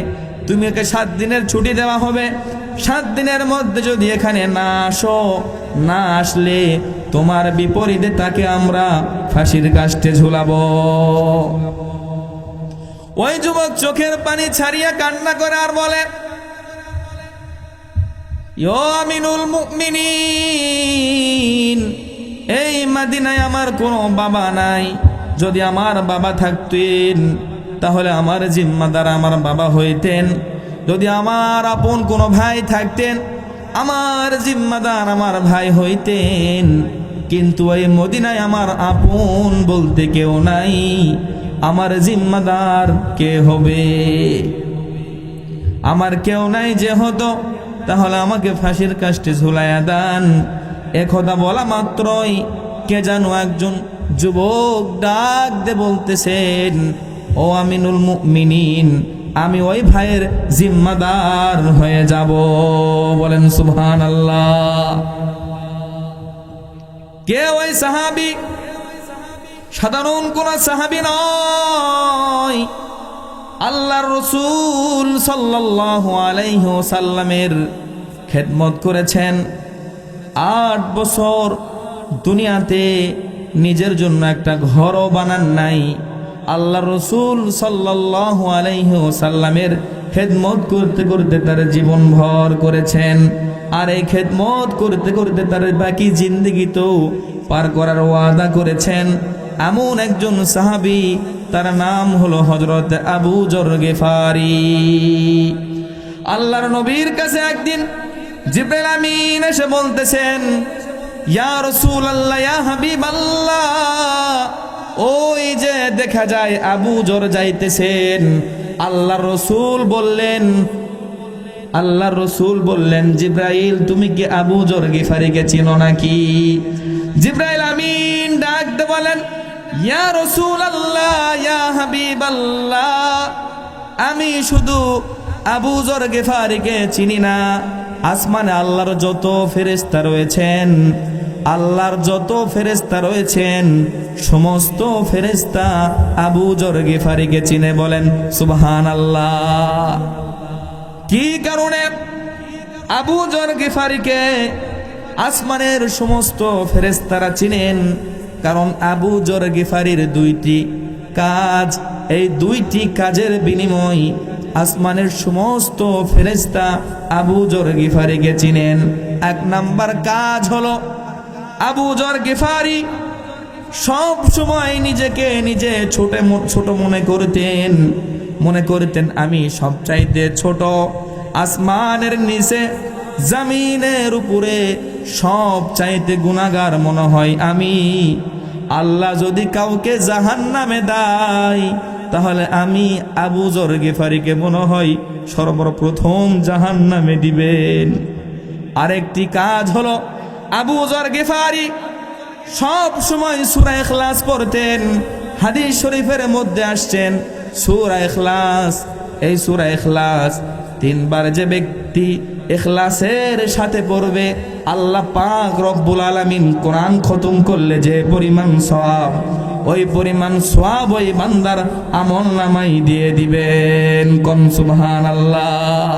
তুমি ওকে 7 দিনের ছুটি দেওয়া হবে। 7 দিনের মধ্যে যদি এখানে না আসো, না আসলে তোমার বিপরীতে তাকে আমরা ফাঁসির কাস্টে ঝুলাবো। ওই যুবক চোখের পানি ছাড়িয়ে কান্না করে আর বলে, ইয়া আমিনুল মুমিনিন, এই মদিনায় আমার কোনো বাবা নাই। যদি আমার বাবা থাকতেন তাহলে আমার জিম্মাদার আমার বাবা হইতেন। যদি আমার আপন কোনো ভাই থাকতেন, আমার জিম্মাদার আমার ভাই হইতেন। কিন্তু এই মদিনায় আমার আপন বলতে কেউ নাই, আমার জিম্মাদার কে হবে? আমার কেউ নাই যেহেতু, তাহলে আমাকে ফাঁসির কাস্টে ঝুলাইয়া দেন। একথা বলা মাত্রই কে যেন একজন যুবক ডাক দে বলতেছেন, ও আমিনুল মুমিনিন, আমি ওই ভাইয়ের জিম্মাদার হয়ে যাব। বলেন সুবহানাল্লাহ। কে ওই সাহাবী? সাধারণ কোন সাহাবী নয়, আল্লাহর রাসূল সাল্লাল্লাহু আলাইহি ওয়াসাল্লামের খেদমত করেছেন। 8 বছর দুনিয়াতে নিজের জন্য একটা ঘরও বানান নাই। আল্লাহর রাসূল সাল্লাল্লাহু আলাইহি ওয়াসাল্লামের খেদমত করতে করতে তার জীবন ভর করেছেন। আর এই খেদমত করতে করতে তার বাকি জিন্দেগিতেও পার করার ওয়াদা করেছেন। এমন একজন সাহাবী, তার নাম হলো হযরত আবু যর গিফারি। আল্লাহর নবীর কাছে একদিন জিবরাইল আমিন এসে বলতেছেন, ইয়া রাসূলুল্লাহ, ইয়া হাবিবাল্লাহ, ওই যে দেখা যায় আবু যর যাইতেছেন। আল্লাহর রাসূল বললেন, জিবরাইল, তুমি কি আবু যর গিফারিকে চিনো নাকি? জিবরাইল আমিন ডাক দিয়ে বলেন, ইয়া রাসূলুল্লাহ, ইয়া হাবিবাল্লাহ, আমি শুধু আবু যর গিফারিকে চিনি না, আসমানে আল্লাহর যত ফেরেশতা রয়েছেন সমস্ত ফেরেশতা আবু যর গিফারিকে চিনে। বলেন সুবহানাল্লাহ। কি কারণে আবু যর গিফারিকে আসমানের সমস্ত ফেরেশতারা চিনেন? কারণ আবু যর গিফারির 2টি কাজ, এই 2টি কাজের বিনিময় আসমানের সমস্ত ফেরেশতা আবু যর গিফারিকে চিনেন। 1 নাম্বার কাজ হলো, আবু যর গিফারি সব সময় নিজেকে নিজে ছোট মনে করতেন আমি সবচাইতে ছোট। আসমানের নিচে জমিনের উপরে সবচাইতে গুনাহগার মনে হয় আমি। আল্লাহ যদি কাউকে জাহান্নামে দেয় তাহলে আমি আবু যর গিফারিকে মনে হয় সর্বপ্রথম জাহান্নামে দিবেন। আরেকটি কাজ হলো, আবু যর গিফারি সব সময় সূরা ইখলাস পড়তেন। হাদিস শরীফের মধ্যে আসছেন সূরা ইখলাস, এই সূরা ইখলাস 3 বার যে ব্যক্তি ইখলাসের সাথে পড়বে, আল্লাহ পাক রব্বুল আলামিন কোরআন খতম করলে যে পরিমাণ সওয়াব, ওই পরিমাণ সওয়াব ওই বান্দার আমলনামায় দিয়ে দিবেন। কোন সুবহানাল্লাহ।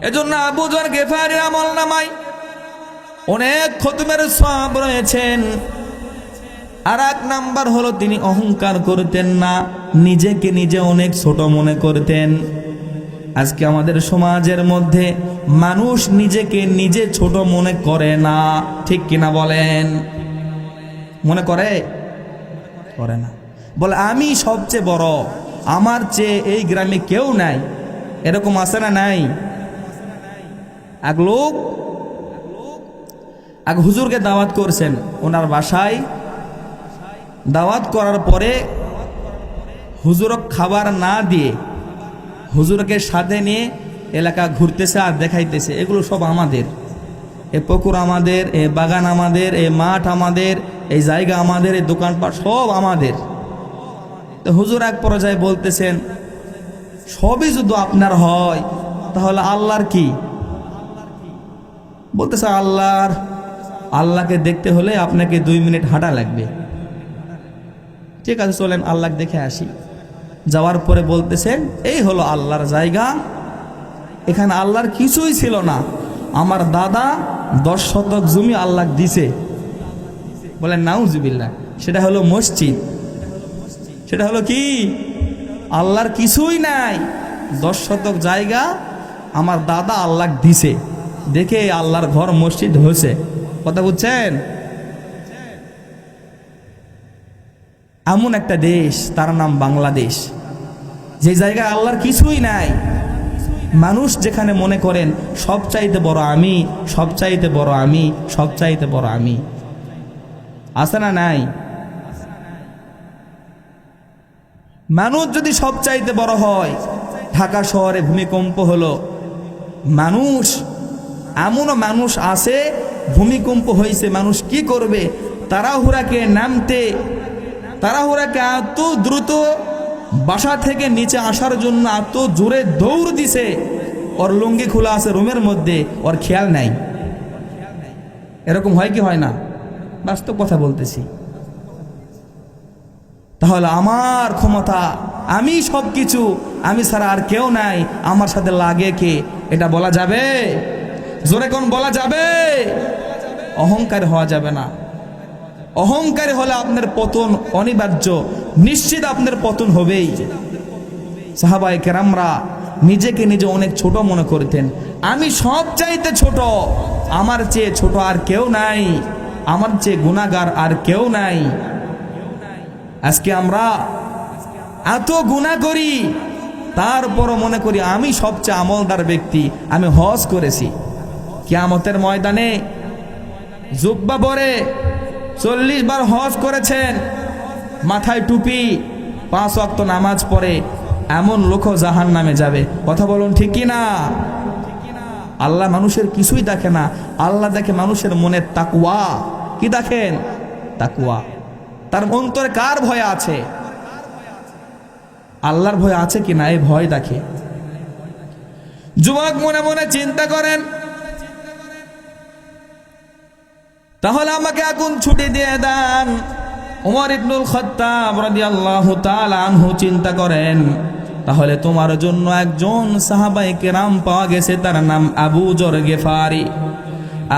এজন্য আবু যর গিফারির আমলনামায় অনেক খতমের সওয়াব রয়েছেন। আর 1 নাম্বার হলো, তিনি অহংকার করতেন না, নিজেকে নিজে অনেক ছোট মনে করতেন। আজকে আমাদের সমাজের মধ্যে মানুষ নিজেকে নিজে ছোট মনে করে না, ঠিক কিনা বলেন? মনে করে না, বলে আমি সবচেয়ে বড়, আমার চেয়ে এই গ্রামে কেউ নাই। এরকম আছে না নাই? এক লোক এক হুজুরকে দাওয়াত করছেন ওনার বাসায়। দাওয়াত করার পরে হুজুরক খাবার না দিয়ে হুজুরকে সাথে নিয়ে এলাকা ঘুরতেছে আর দেখাইতেছে এগুলো সব আমাদের, এ পুকুর আমাদের, এ বাগান আমাদের, এ মাঠ আমাদের, এই জায়গা আমাদের, এই দোকানপাট সব আমাদের। তো হুজুর এক পর্যায়ে বলতেছেন সবই যদি আপনার হয় তাহলে আল্লাহর কি? বলতেছে আল্লাহকে দেখতে হলে আপনাকে 2 মিনিট হাঁটা লাগবে। ঠিক আছে চলেন আল্লাহকে দেখে আসি। যাওয়ার পরে বলতেছেন এই হলো আল্লাহর জায়গা, এখানে আল্লাহর কিছুই ছিল না, আমার দাদা 10 শতক জমি আল্লাহকে দিছে। বলেন নাউজুবিল্লাহ। সেটা হলো মসজিদ, সেটা হলো কি? আল্লাহর কিছুই নাই, 10 শতক জায়গা আমার দাদা আল্লাহকে দিছে, দেখে আল্লাহর ঘর মসজিদ হয়েছে। কথা বুঝছেন? এমন একটা দেশ তার নাম বাংলাদেশ, যে জায়গায় আল্লাহর কিছুই নাই। মানুষ যেখানে মনে করেন সবচাইতে বড় আমি, সবচাইতে বড় আমি, সবচাইতে বড় আমি। আছে না নাই? মানুষ যদি সবচাইতে বড় হয়, ঢাকা শহরে ভূমিকম্প হলো, মানুষ এমনও মানুষ আছে ভূমিকম্প হয়েছে, মানুষ কি করবে? তাড়াহুড়াকে এত দ্রুত বাসা থেকে নিচে আসার জন্য এত জোরে দৌড় দিছে, ওর লুঙ্গি খোলা আছে রুমের মধ্যে, ওর খেয়াল নাই। এরকম হয় কি হয় না? বাস্তব কথা বলতেছি। তাহলে আমার ক্ষমতা, আমি সব কিছু, আমি ছাড়া আর কেউ নাই, আমার সাথে লাগে কে? এটা বলা যাবে? জোরে কোন বলা যাবে? অহংকার হওয়া যাবে না। অহংকারী হলে আপনার পতন অনিবার্য, নিশ্চিত আপনার পতন হবেই। সাহাবায়ে কেরামরা নিজেকে নিজে অনেক ছোট মনে করতেন। আমি সব চাইতে ছোট, আমার চেয়ে ছোট আর কেউ নাই, আমার চেয়ে গুনাহগার আর কেউ নাই। আজকে আমরা এত গুনাহ করি, তারপরও মনে করি আমি সবচেয়ে আমলদার ব্যক্তি, আমি হজ করেছি। কিয়ামতের ময়দানে জুব্বা পরে 40 বার হজ করেছেন, মাথায় টুপি, 5 ওয়াক্ত নামাজ পড়ে, এমন লোকও জাহান্নামে যাবে। কথা বলুন ঠিক কি না? আল্লাহ মানুষের কিছুই দেখে না, আল্লাহ দেখে মানুষের মনের তাকওয়া। কি দেখেন? তাকওয়া। তার অন্তরে কার ভয় আছে? আল্লাহর ভয় আছে কিনা, এই ভয় দেখে। যুবক মনে মনে চিন্তা করেন, তাহলে আমাকে এখন ছুটি দিয়ে দেন। ওমর ইবনুল খাত্তাব রাদিয়াল্লাহু তাআলা আনহু চিন্তা করেন, তাহলে তোমার জন্য একজন সাহাবায়ে কেরাম পাওয়া গেছে, তার নাম আবু যর গিফারি।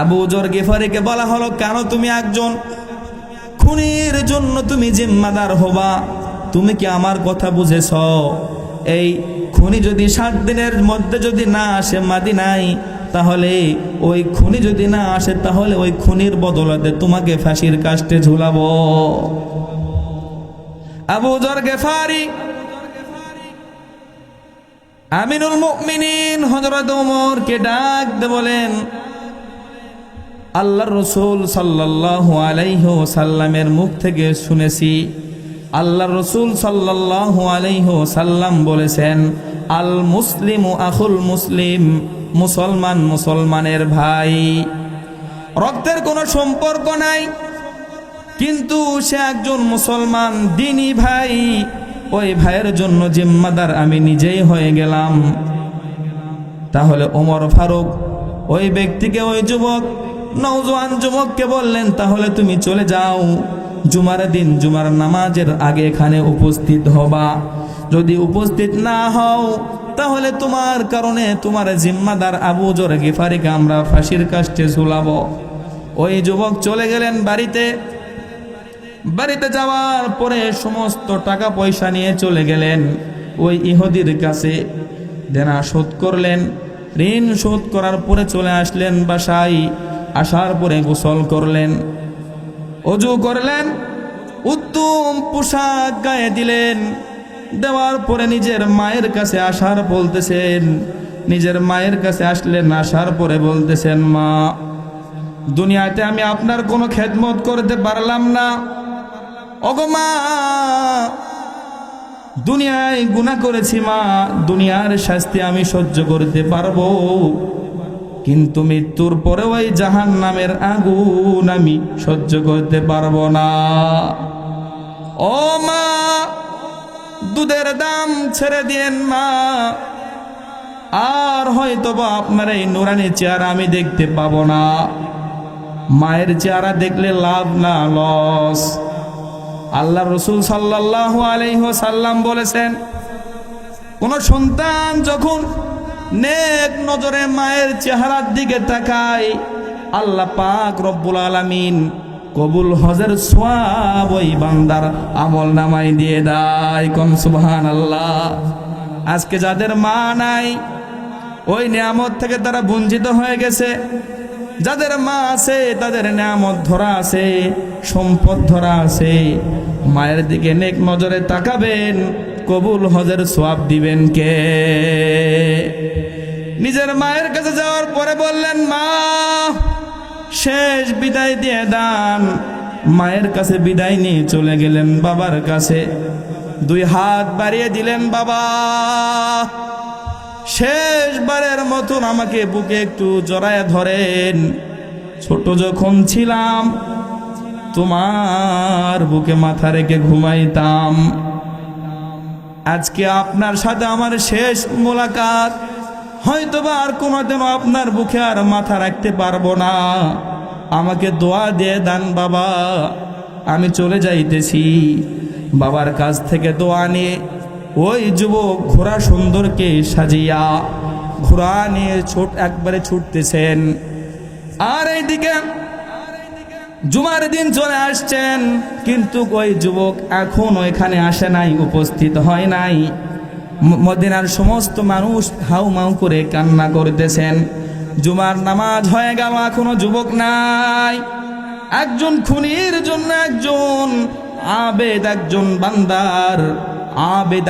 আবু যর গিফারিকে বলা হলো, কেন তুমি একজন খুনির জন্য তুমি জিম্মাদার হবা? তুমি কি আমার কথা বুঝেছ? এই খুনি যদি 7 দিনের মধ্যে যদি না আসে মদিনায়, তাহলে ওই খুনি যদি না আসে, তাহলে ওই খুনির বদলাতে তোমাকে ফাঁসির কাস্টে ঝুলাবো। আবু যর গিফারি আমিনুল মুমিনিন হযরত ওমরকে ডাক দিয়ে বলেন, আল্লাহর রাসূল সাল্লাল্লাহু আলাইহি ওয়াসাল্লামের মুখ থেকে শুনেছি, আল্লাহর রাসূল সাল্লাল্লাহু আলাইহি ওয়াসাল্লাম বলেছেন, আল মুসলিমু আখুল মুসলিম, মুসলমান মুসলমানের ভাই। রক্তের কোনো সম্পর্ক নাই, কিন্তু সে একজন মুসলমান, দ্বীনি ভাই। ওই ভাইয়ের জন্য জিম্মাদার আমি নিজেই হয়ে গেলাম। তাহলে ওমর ফারুক ওই ব্যক্তিকে, ওই যুবক, নওজোয়ান যুবককে বললেন, তাহলে তুমি চলে যাও, জুমার দিন জুমার নামাজের আগে এখানে উপস্থিত হবা। যদি উপস্থিত না হও, তাহলে তোমার কারণে তোমার জিম্মাদার আবু যর গিফারিকে আমরা ফাঁসির কাস্টে ঝুলাবো। ওই যুবক চলে গেলেন বাড়িতে। বাড়িতে যাওয়ার পরে সমস্ত টাকা পয়সা নিয়ে চলে গেলেন ওই ইহুদির কাছে, দেনা শোধ করলেন। ঋণ শোধ করার পরে চলে আসলেন বাসায়। আসার পরে গোসল করলেন, ওযু করলেন, উত্তম পোশাক গায়ে দিলেন, দেওয়ার পরে নিজের মায়ের কাছে আসার বলতেছেন, নিজের মায়ের কাছে আসলেন, আসার পরে বলতেছেন, মা দুনিয়াতে আমি আপনার কোনো খেদমত করতে পারলাম না। ওগো মা, দুনিয়ায় গুনাহ করেছি মা, দুনিয়ার শাস্তি আমি সহ্য করতে পারবো, কিন্তু মৃত্যুর পরে ওই জাহান্নামের আগুন আমি সহ্য করতে পারবো না। ও মা, দুধের দাম ছেড়ে দিয়েন মা, আর হয়তোবা আপনার এই নুরানি চেহারা আমি দেখতে পাবো না। মায়ের চেহারা দেখলে লাভ না লস। আল্লাহ রসুল সাল্লাল্লাহু আলাইহি ওয়াসাল্লাম বলেছেন, কোন সন্তান যখন নেক নজরে মায়ের চেহারার দিকে তাকায়, আল্লাহ পাক রব্বুল আলামিন কবুল হজের সওয়াব ওই বান্দার আমল নামায় দিয়ে দেয়। কোন সুবহানাল্লাহ। আজকে যাদের মা নাই, ওই নিয়ামত থেকে তারা বঞ্চিত হয়ে গেছে। যাদের মা আছে তাদের নিয়ামত ধরা আছে, সম্পদ ধরা আছে। মায়ের দিকে নেক নজরে তাকাবেন, কবুল হজের সওয়াব দিবেন কে? নিজের মায়ের কাছে যাওয়ার পরে বললেন, মা শেষ বিদায় দিয়ে দান। মায়ের কাছে বিদায় নিয়ে চলে গেলেন বাবার কাছে, দুই হাত বাড়িয়ে দিলেন, বাবা শেষবারের মতন আমাকে বুকে একটু জড়ায় ধরেন। ছোট যখন ছিলাম তোমার বুকে মাথা রেখে ঘুমাইতাম, আজকে আপনার সাথে আমার শেষ মোলাকাত, হয়তোবা আর কোনোদিনও আপনার বুকে আর মাথা রাখতে পারবো না। আমাকে দোয়া দিয়ে দেন বাবা, আমি চলে যাইতেছি। বাবার কাছ থেকে দোয়া নিয়ে ওই যুবক ঘোড়া সুন্দরকে সাজিয়া ঘোড়া নিয়ে একবারে ছুটতেছেন। আর এইদিকে জুমার দিন চলে আসছেন, কিন্তু ওই যুবক এখনো এখানে আসে নাই, উপস্থিত হয় নাই। মদিনার সমস্ত মানুষ হাউমাউ করে কান্না করতেছেন। জুমার নামাজ হয়ে গেল, এখনো যুবক নাই। একজন খুনির জন্য একজন আবেদ,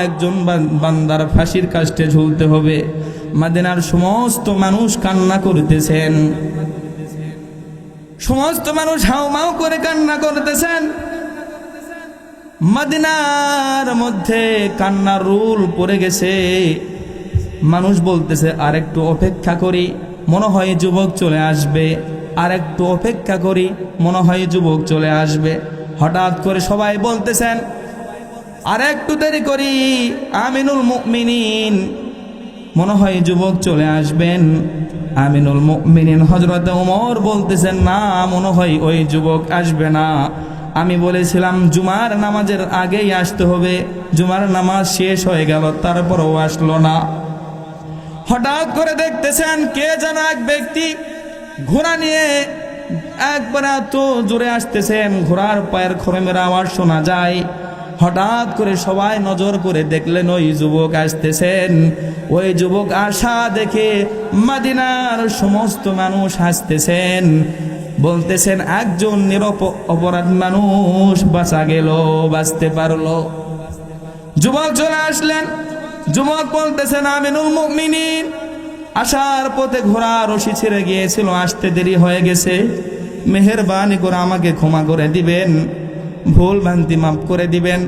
একজন বান্দার ফাঁসির কাস্টে ঝুলতে হবে। মদিনার সমস্ত মানুষ কান্না করতেছেন, সমস্ত মানুষ হাউমাউ করে কান্না করতেছেন। মদিনার মধ্যে কান্নার রুল পড়ে গেছে। মানুষ বলতেছে, আর একটু অপেক্ষা করি, মনে হয় যুবক চলে আসবে, আর একটু অপেক্ষা করি, মনে হয় যুবক চলে আসবে। হঠাৎ করে সবাই বলতেছেন, আর একটু দেরি করি, আমিনুল মুমিনিন, মনে হয় যুবক চলে আসবেন। আমিনুল মুমিনিন হযরত ওমর বলতেছেন, না, মনে হয় ওই যুবক আসবে না। আমি বলেছিলাম জুমার নামাজের আগেই আসতে হবে, জুমার নামাজ শেষ হয়ে গেল, তারপরও আসলো না। হঠাৎ করে দেখতেছেন কে যেন এক ব্যক্তি ঘোড়া নিয়ে একবার এত জোরে আসতেছেন, ঘোড়ার পায়ের খড়মের আওয়াজ শোনা যায়। হঠাৎ করে সবাই নজর করে দেখলেন ওই যুবক আসতেছেন। ওই যুবক আসা দেখে মদিনার সমস্ত মানুষ হাসতেছেন, বলতেছেন, একজন নিরপরাধ মানুষ বাঁচা গেল, বাঁচতে পারলো। যুবক চলে আসলেন, যুবক বলতেছেন, আমিনুল মুমিনিন, আসার পথে ঘোড়া রশি ছিঁড়ে গিয়েছিল, আসতে দেরি হয়ে গেছে, মেহেরবানি করে আমাকে ক্ষমা করে দিবেন, ভুল ভ্রান্তি মাফ করে দিবেন।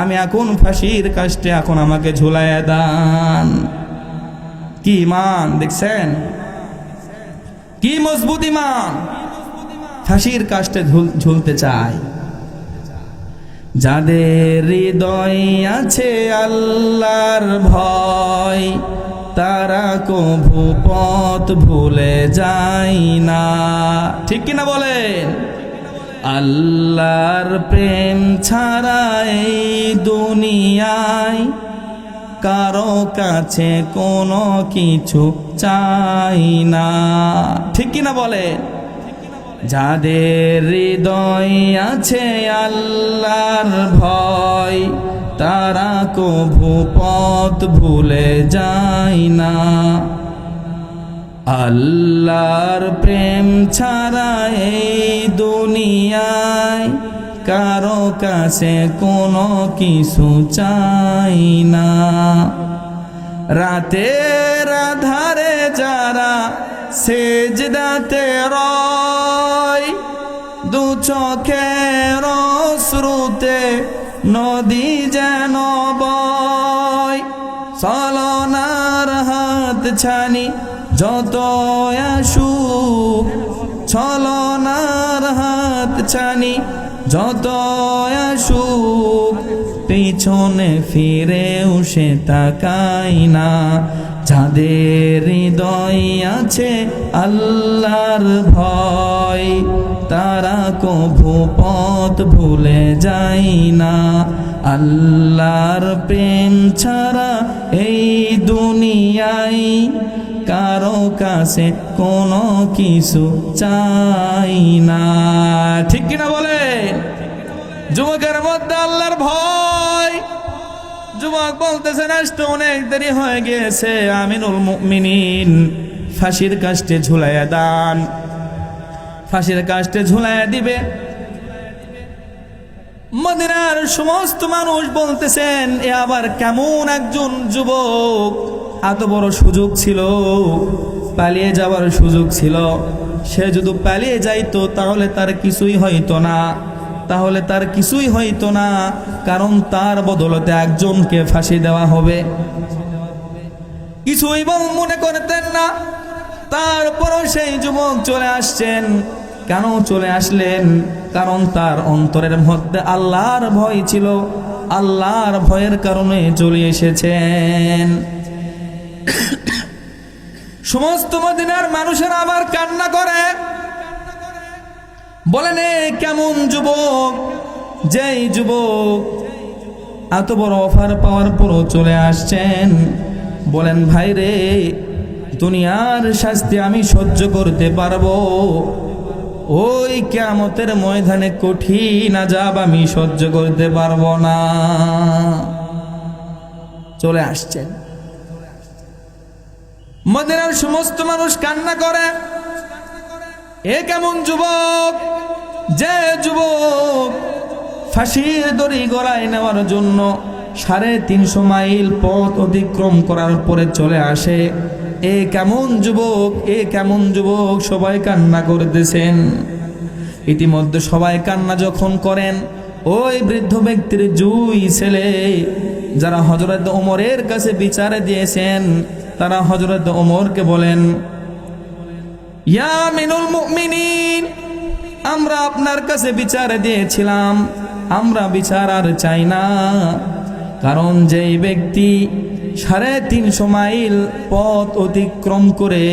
আমি এখন ফাঁসির কাস্টে, এখন আমাকে ঝুলাইয়া দান। কি ইমান দেখছেন, কি মজবুত ইমান, ফাঁসির কাস্টে ঝুলতে চায়। যাদের হৃদয় আছে আল্লাহর ভয়, তারা কভু পথ ভুলে যায় না। ঠিক কিনা বলেন? আল্লাহর প্রেম ছাড়া এই দুনিয়ায় কারো কাছে কোনো কিছু চাই না। ঠিক কিনা বলেন? যাদের হৃদয় আছে আল্লাহর ভয়, তারা কভু পথ ভুলে যায় না। আল্লাহর প্রেম ছাড়া এই দুনিয়ায় কারো কাছে কোনো কিছু চাই না। রাতের আধারে যারা সেজদাতে রয়, দু চোখের অশ্রুতে নদী যেন বয়। ছলনার হাত ছানি যত আসুক, ছলনার হাত ছানি যত আসুক, পিছনে ফিরেও সে তাকায় না। যাদের হৃদয় আছে আল্লাহর ভয়, তারা কভু পথ ভুলে যায় না। আল্লাহর প্রেম ছাড়া এই দুনিয়ায় কারো কাছে কোনো কিছু চাই না। ঠিক কিনা বলে? যুবকের মধ্যে আল্লাহর ভয়। যুবক বলতেছেন আসতে অনেক দেরি হয়ে গিয়েছে, আমিনুল মুমিনিন ফাঁসির কাস্টে ঝুলাইয়া দান। ফাঁসির কাস্টে ঝুলাইয়া দিবে। মদিনার সমস্ত মানুষ বলতেছেন এ আবার কেমন একজন যুবক, এত বড় সুযোগ ছিল, পালিয়ে যাওয়ার সুযোগ ছিল। সে যদি পালিয়ে যাইতো তাহলে তার কিছুই হইতো না, তাহলে তার কিছুই হইতো না, কারণ তার বদলতে একজনকে ফাঁসি দেওয়া হবে। কিছুই মনে করতেন না। তারপরও সেই যুবক চলে আসছেন। কেন চলে আসলেন? কারণ তার অন্তরের মধ্যে আল্লাহর ভয় ছিল। আল্লাহর ভয়ের কারণে চলে এসেছেন। সমস্ত মদিনার মানুষেরা আবার কান্না করে, বলেন এ কেমন যুবক, যেই যুবক এত বড় অফার পাওয়ার পরও চলে আসছেন। বলেন ভাই রে, দুনিয়ার শাস্তি আমি সহ্য করতে পারবো, ওই কিয়ামতের ময়দানে কঠিন আযাব আমি সহ্য করতে পারবো না। চলে আসছেন। মদিনার সমস্ত মানুষ কান্না করে, এ কেমন যুবক, যে যুবক ফাঁসির দড়ি গলায় নেওয়ার জন্য 350 মাইল পথ অতিক্রম করার পরে চলে আসে। এ কেমন যুবক, এ কেমন যুবক। সবাই কান্না করতেছেন। ইতিমধ্যে সবাই কান্না যখন করেন, ওই বৃদ্ধ ব্যক্তির 2 ছেলে যারা হযরত ওমরের কাছে বিচারে দিয়েছেন, তারা হযরত ওমরকে বলেন, ইয়া আমিনুল মুমিনিন, আমরা আপনার কাছে বিচার দিয়েছিলাম, আমরা বিচার আর চাই না। কারণ যেই ব্যক্তি 350 মাইল পথ অতিক্রম করে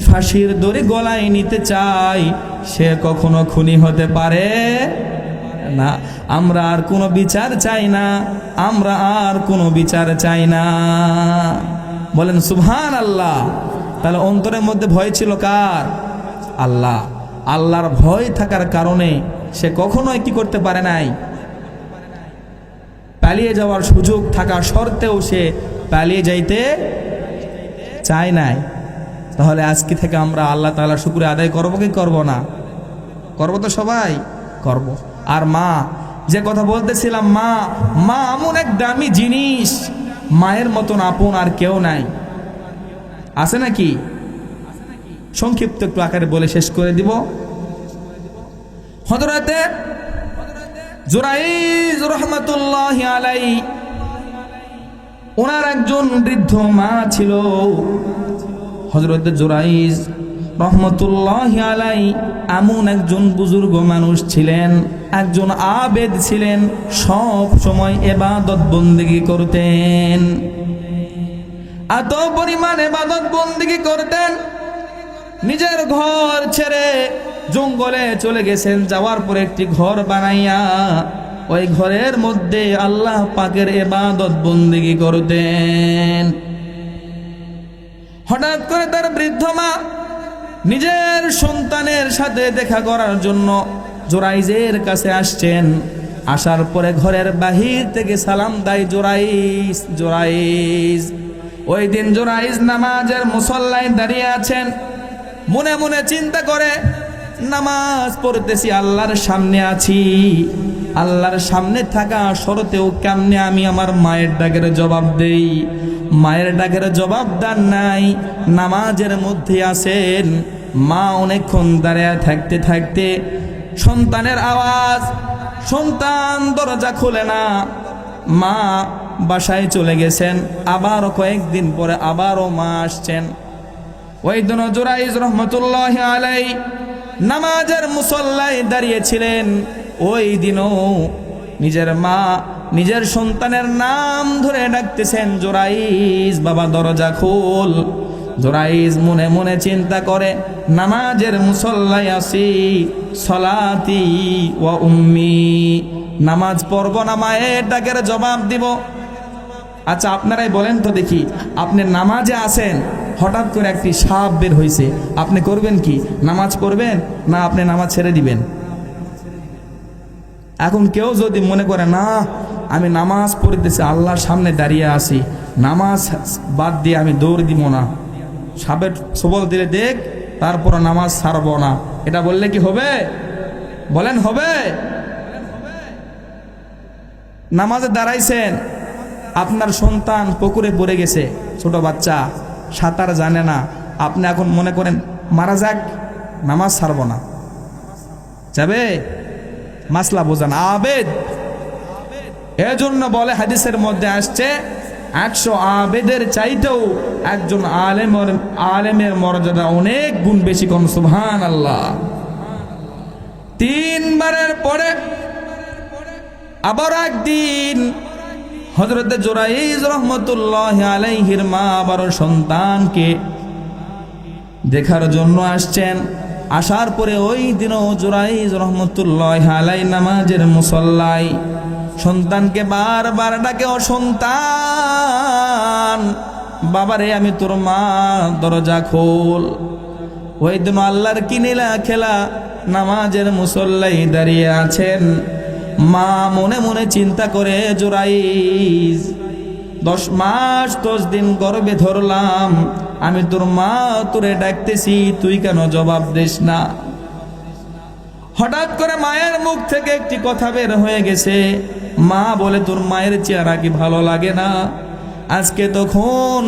ফাঁসির দড়ি গলায় নিতে চায়, সে কখনো খুনি হতে পারে না। আমরা আর কোনো বিচার চাই না, আমরা আর কোনো বিচার চাই না। বলেন সুবহানাল্লাহ। তাহলে অন্তরের মধ্যে ভয় ছিল কার? আল্লাহ। আল্লাহর ভয় থাকার কারণে সে কখনোই কি করতে পারে নাই, পালিয়ে যাওয়ার সুযোগ থাকা সত্ত্বেও সে পালিয়ে যাইতে চায় নাই। তাহলে আজকে থেকে আমরা আল্লাহ তাআলার শুকরিয়া আদায় করবো কি করব না? করব তো সবাই করব। আর মা, যে কথা বলতেছিলাম, মা এমন এক দামি জিনিস, মায়ের মতন আপন আর কেউ নাই। আছে নাকি? সংক্ষিপ্ত একটু আকারে বলে শেষ করে দিব। হযরতে জুরাইজ রাহমাতুল্লাহি আলাইহি, ওনার একজন বৃদ্ধ মা ছিল। হযরতে জুরাইজ রহমতুল্লাহি আলাইহি এমন একজন বুজুর্গ মানুষ ছিলেন, একজন আবেদ ছিলেন, সব সময় ইবাদত বন্দেগী করতেন। এত পরিমাণ ইবাদত বন্দেগী করতেন, নিজের ঘর ছেড়ে জঙ্গলে চলে গেছেন। যাওয়ার পরে একটি ঘর বানাইয়া ওই ঘরের মধ্যে আল্লাহ পাকের ইবাদত বন্দেগী করতেন। হঠাৎ করে তার বৃদ্ধ মা নিজের সন্তানের সাথে দেখা করার জন্য জুরাইজের কাছে আসছেন। আসার পরে ঘরের বাহির থেকে সালাম দেয়, জুরাইজ, জুরাইজ। ওই দিন জুরাইজ নামাজের মুসল্লায় দাঁড়িয়ে আছেন। মনে মনে চিন্তা করে, নামাজ পড়তেছি, আল্লাহর সামনে আছি, আল্লাহর সামনে থাকা শর্তেও কেমনে আমি আমার মায়ের ডাকের জবাব দেই? মায়ের ডাকের জবাব দেন নাই, নামাজের মধ্যে আছেন। মা অনেকক্ষণ দাঁড়িয়ে থাকতে থাকতে সন্তানের আওয়াজ, সন্তান দরজা খোলে না, মা বাসায় চলে গেছেন। আবারও কয়েকদিন পরে আবারও মা আসছেন। ওই দিন জুরাইজ রহমতুল্লাহি আলাইহি নামাজের মুসল্লায় দাঁড়িয়েছিলেন। ওই দিনও নিজের মা নিজের সন্তানের নাম ধরে ডাকতেছেন, জুরাইজ বাবা দরজা খোল। জুরাইজ মনে মনে চিন্তা করে, নামাজের মুসল্লায় আছি, সলাতি ওয়া উম্মি, নামাজ পড়ব না, মায়ের ডাকের জবাব দিব। আচ্ছা আপনারাই বলেন তো দেখি, আপনি নামাজে আছেন, হঠাৎ করে একটি সাপ বের হয়েছে, আপনি করবেন কি? নামাজ পড়বেন না আপনি নামাজ ছেড়ে দিবেন? এখন কেউ যদি মনে করে না আমি নামাজ পড়তেছি, আল্লাহর সামনে দাঁড়িয়ে আছি, নামাজ বাদ দিয়ে আমি দৌড় দিব না, সাপের সবল দিলে দেখ তারপর নামাজ ছাড়ব না, এটা বললে কি হবে? বলেন হবে? নামাজে দাঁড়াইছেন, আপনার সন্তান পুকুরে পড়ে গেছে, ছোট বাচ্চা সাঁতার জানে না, আপনি এখন মনে করেন মারা যাক, নামাজ ছাড়ব না, যাবে? মাসলা বোঝান আবেদ। এজন্য বলে হাদিসের মধ্যে আসছে 100 আবেদের চাইতেও একজন আলেমের মর্যাদা অনেক গুণ বেশি। কোন সুবহানাল্লাহ। 3 বারের পরে আবার একদিন হযরত জুরাইজ রাহমাতুল্লাহি আলাইহির মা আবার সন্তানকে দেখার জন্য আসছেন। আসার পরে ওই দিনও জুরাইজ রাহমাতুল্লাহি আলাইহি নামাজের মুসল্লায় সন্তানকে বারবার ডাকে, ও সন্তান, বাবারে আমি তোর মা, দরজা খোল। ওই দিন আল্লাহর কি নীলা খেলা, নামাজের মুসল্লায় দাঁড়িয়ে আছেন। মা মনে মনে চিন্তা করে, জুরাইজ 10 মাস 10 দিন গর্ভে ধরলাম, আমি তোর মা, তোরে ডাকতেছি, তুই কেন জবাব দিস না? হঠাৎ করে মায়ের মুখ থেকে একটি কথা বের হয়ে গেছে। মা বলে, তোর মায়ের চেহারা কি ভালো লাগে না? আজকে তখন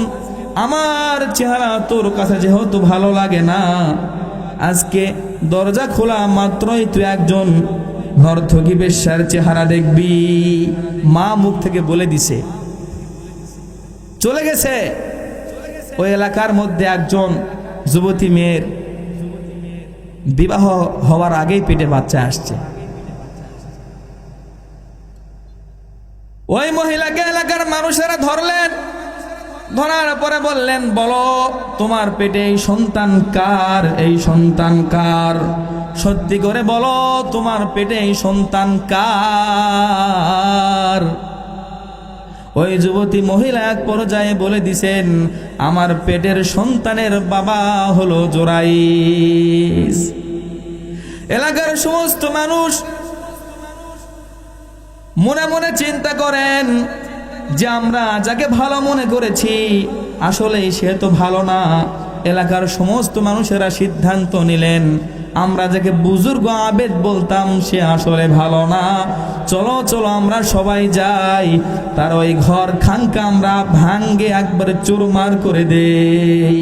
আমার চেহারা তোর কাছে যেহেতু ভালো লাগে না, আজকে দরজা খোলা মাত্রই তুই একজন নর্তকী বেশ্যার চেহারা দেখবি। মা মুখ থেকে বলে দিছে, চলে গেছে। ওই এলাকার মধ্যে একজন যুবতী মেয়ের বিবাহ হওয়ার আগেই পেটে বাচ্চা আসছে। ওই মহিলাকে এলাকার মানুষেরা ধরলেন, ধরার পরে বললেন, বলো তোমার পেটে এই সন্তান কার? এই সন্তান কার? সত্যি করে বলো, তোমার পেটে এই সন্তান কার? ওই যুবতী মহিলা এক পর্যায়ে বলে দিছেন, আমার পেটের সন্তানের বাবা হলো জুরাইজ। এলাকার সমস্ত মানুষ মনে মনে চিন্তা করেন যে আমরা যাকে ভালো মনে করেছি আসলে সে তো ভালো না। এলাকার সমস্ত মানুষেরা সিদ্ধান্ত নিলেন, আমরা যাকে বুজুর্গ আবেদ বলতাম সে আসলে ভালো না, চলো চলো আমরা সবাই যাই, তার ওই ঘর খানকা আমরা ভাঙ্গে একবারে চুরমার করে দেই।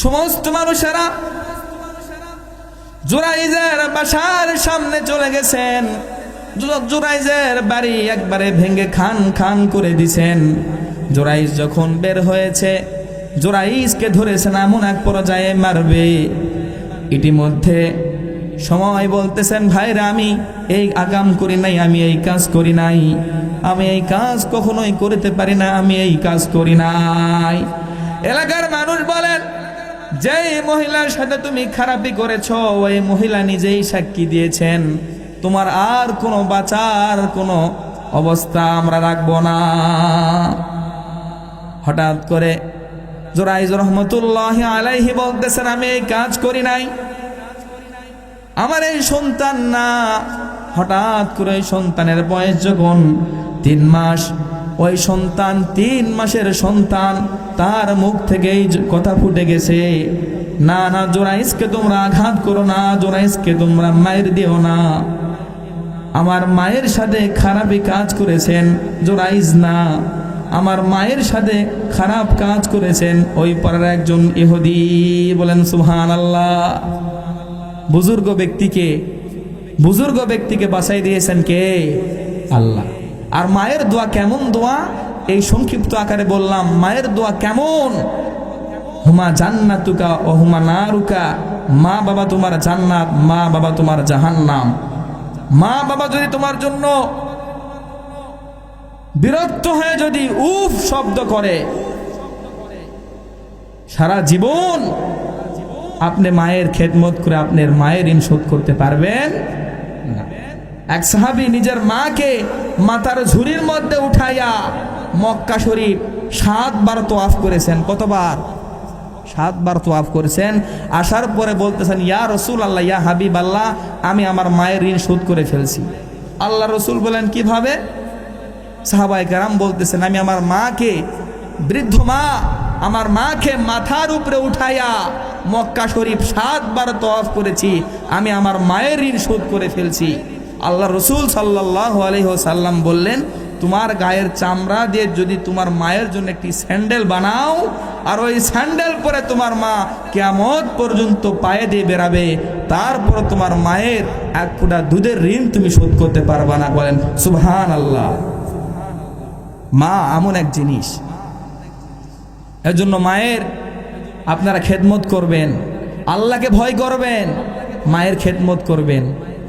সমস্ত মানুষেরা জুরাইজের বাসার সামনে চলে গেছেন। জুরাইজের বাড়ি একবারে ভেঙ্গে খান খান করে দিছেন। জুরাইজ যখন বের হয়েছে, জুরাইজকে ধরেছেন, এমন এক পর্যায়ে মারবে। ইতিমধ্যে সময় বলতেছেন, ভাইরা আমি এই আকাম করি নাই, আমি এই কাজ করি নাই, আমি এই কাজ কখনোই করতে পারি না, আমি এই কাজ করি নাই। এলাকার মানুষ বলেন, যেই মহিলার সাথে তুমি খারাপি করেছো ওই মহিলা নিজেই সাক্ষী দিয়েছেন, তোমার আর কোনো বাঁচার কোনো অবস্থা আমরা রাখবো না। হঠাৎ করে জুরাইজ রহমতুল্লাহি আলাইহি বলতেছেন, আমি এই কাজ করি নাই, আমার এই সন্তান না। হঠাৎ করে ওই সন্তানের বয়স যখন 3 মাস, ওই সন্তান 3 মাসের সন্তান, তার মুখ থেকে এই কথা ফুটে গেছে, না না জোরাইজকে তোমরা আঘাত করো না, জোরাইজকে তোমরা মায়ের দিও না। আমার মায়ের সাথে খারাপই কাজ করেছেন জোরাইজ না, আমার মায়ের সাথে খারাপ কাজ করেছেন ওই পাড়ার একজন ইহুদি। বলেন সুবহানাল্লাহ। বুজুর্গ ব্যক্তিকে বাঁচাই দিয়েছেন কে? আল্লাহ। আর মায়ের দোয়া কেমন দোয়া, এই সংক্ষিপ্ত আকারে বললাম। মায়ের দোয়া কেমন? হুমা জান্নাতুকা ও হুমা নারুকা, মা বাবা তোমার জান্নাত, মা বাবা তোমার জাহান্নাম। মা বাবা যদি তোমার জন্য বিরক্ত হয়ে যদি উফ শব্দ করে, সারা জীবন আপনি মায়ের খেদমত করে আপনার মায়ের ঋণ শোধ করতে পারবেন না। এক সাহাবী নিজের মাকে মাথার ঝুড়ির মধ্যে উঠাইয়া মক্কা শরীফ 7 বার তোয়াফ করেছেন। কতবার? 7 বার তোয়াফ করেছেন। আসার পরে বলতেছেন, ইয়া রসুল আল্লাহ, ইয়া হাবিব আল্লাহ, আমি আমার মায়ের ঋণ শোধ করে ফেলছি। আল্লাহ রসুল বলেন কিভাবে? সাহাবায়ে কেরাম বলতেছেন, আমি আমার মাকে, বৃদ্ধ মা, আমার মাকে মাথার উপরে উঠাইয়া মক্কা শরীফ 7 বার তোয়াফ করেছি, আমি আমার মায়ের ঋণ শোধ করে ফেলছি। আল্লাহ রসুল সাল্লাল্লাহু আলাইহি ওয়াসাল্লাম বললেন, তোমার গায়ের চামড়া দিয়ে যদি তোমার মায়ের জন্য একটি স্যান্ডেল বানাও, আর ওই স্যান্ডেল পরে তোমার মা কিয়ামত পর্যন্ত পায়ে দিয়ে বেরাবে, তারপর তোমার মায়ের 1 ফোঁটা দুধের ঋণ তুমি শোধ করতে পারবা না। বলেন সুবহানাল্লাহ। মা এমন এক জিনিস, এর জন্য মায়ের আপনারা খেদমত করবেন, আল্লাহকে ভয় করবেন, মায়ের খেদমত করবেন।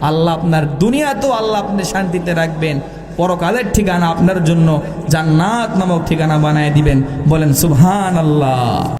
আল্লাহ আপনার দুনিয়াতেও আল্লাহ আপনি শান্তিতে রাখবেন, পরকালের ঠিকানা আপনার জন্য জান্নাত নামক ঠিকানা বানায় দিবেন। বলেন সুবহানাল্লাহ।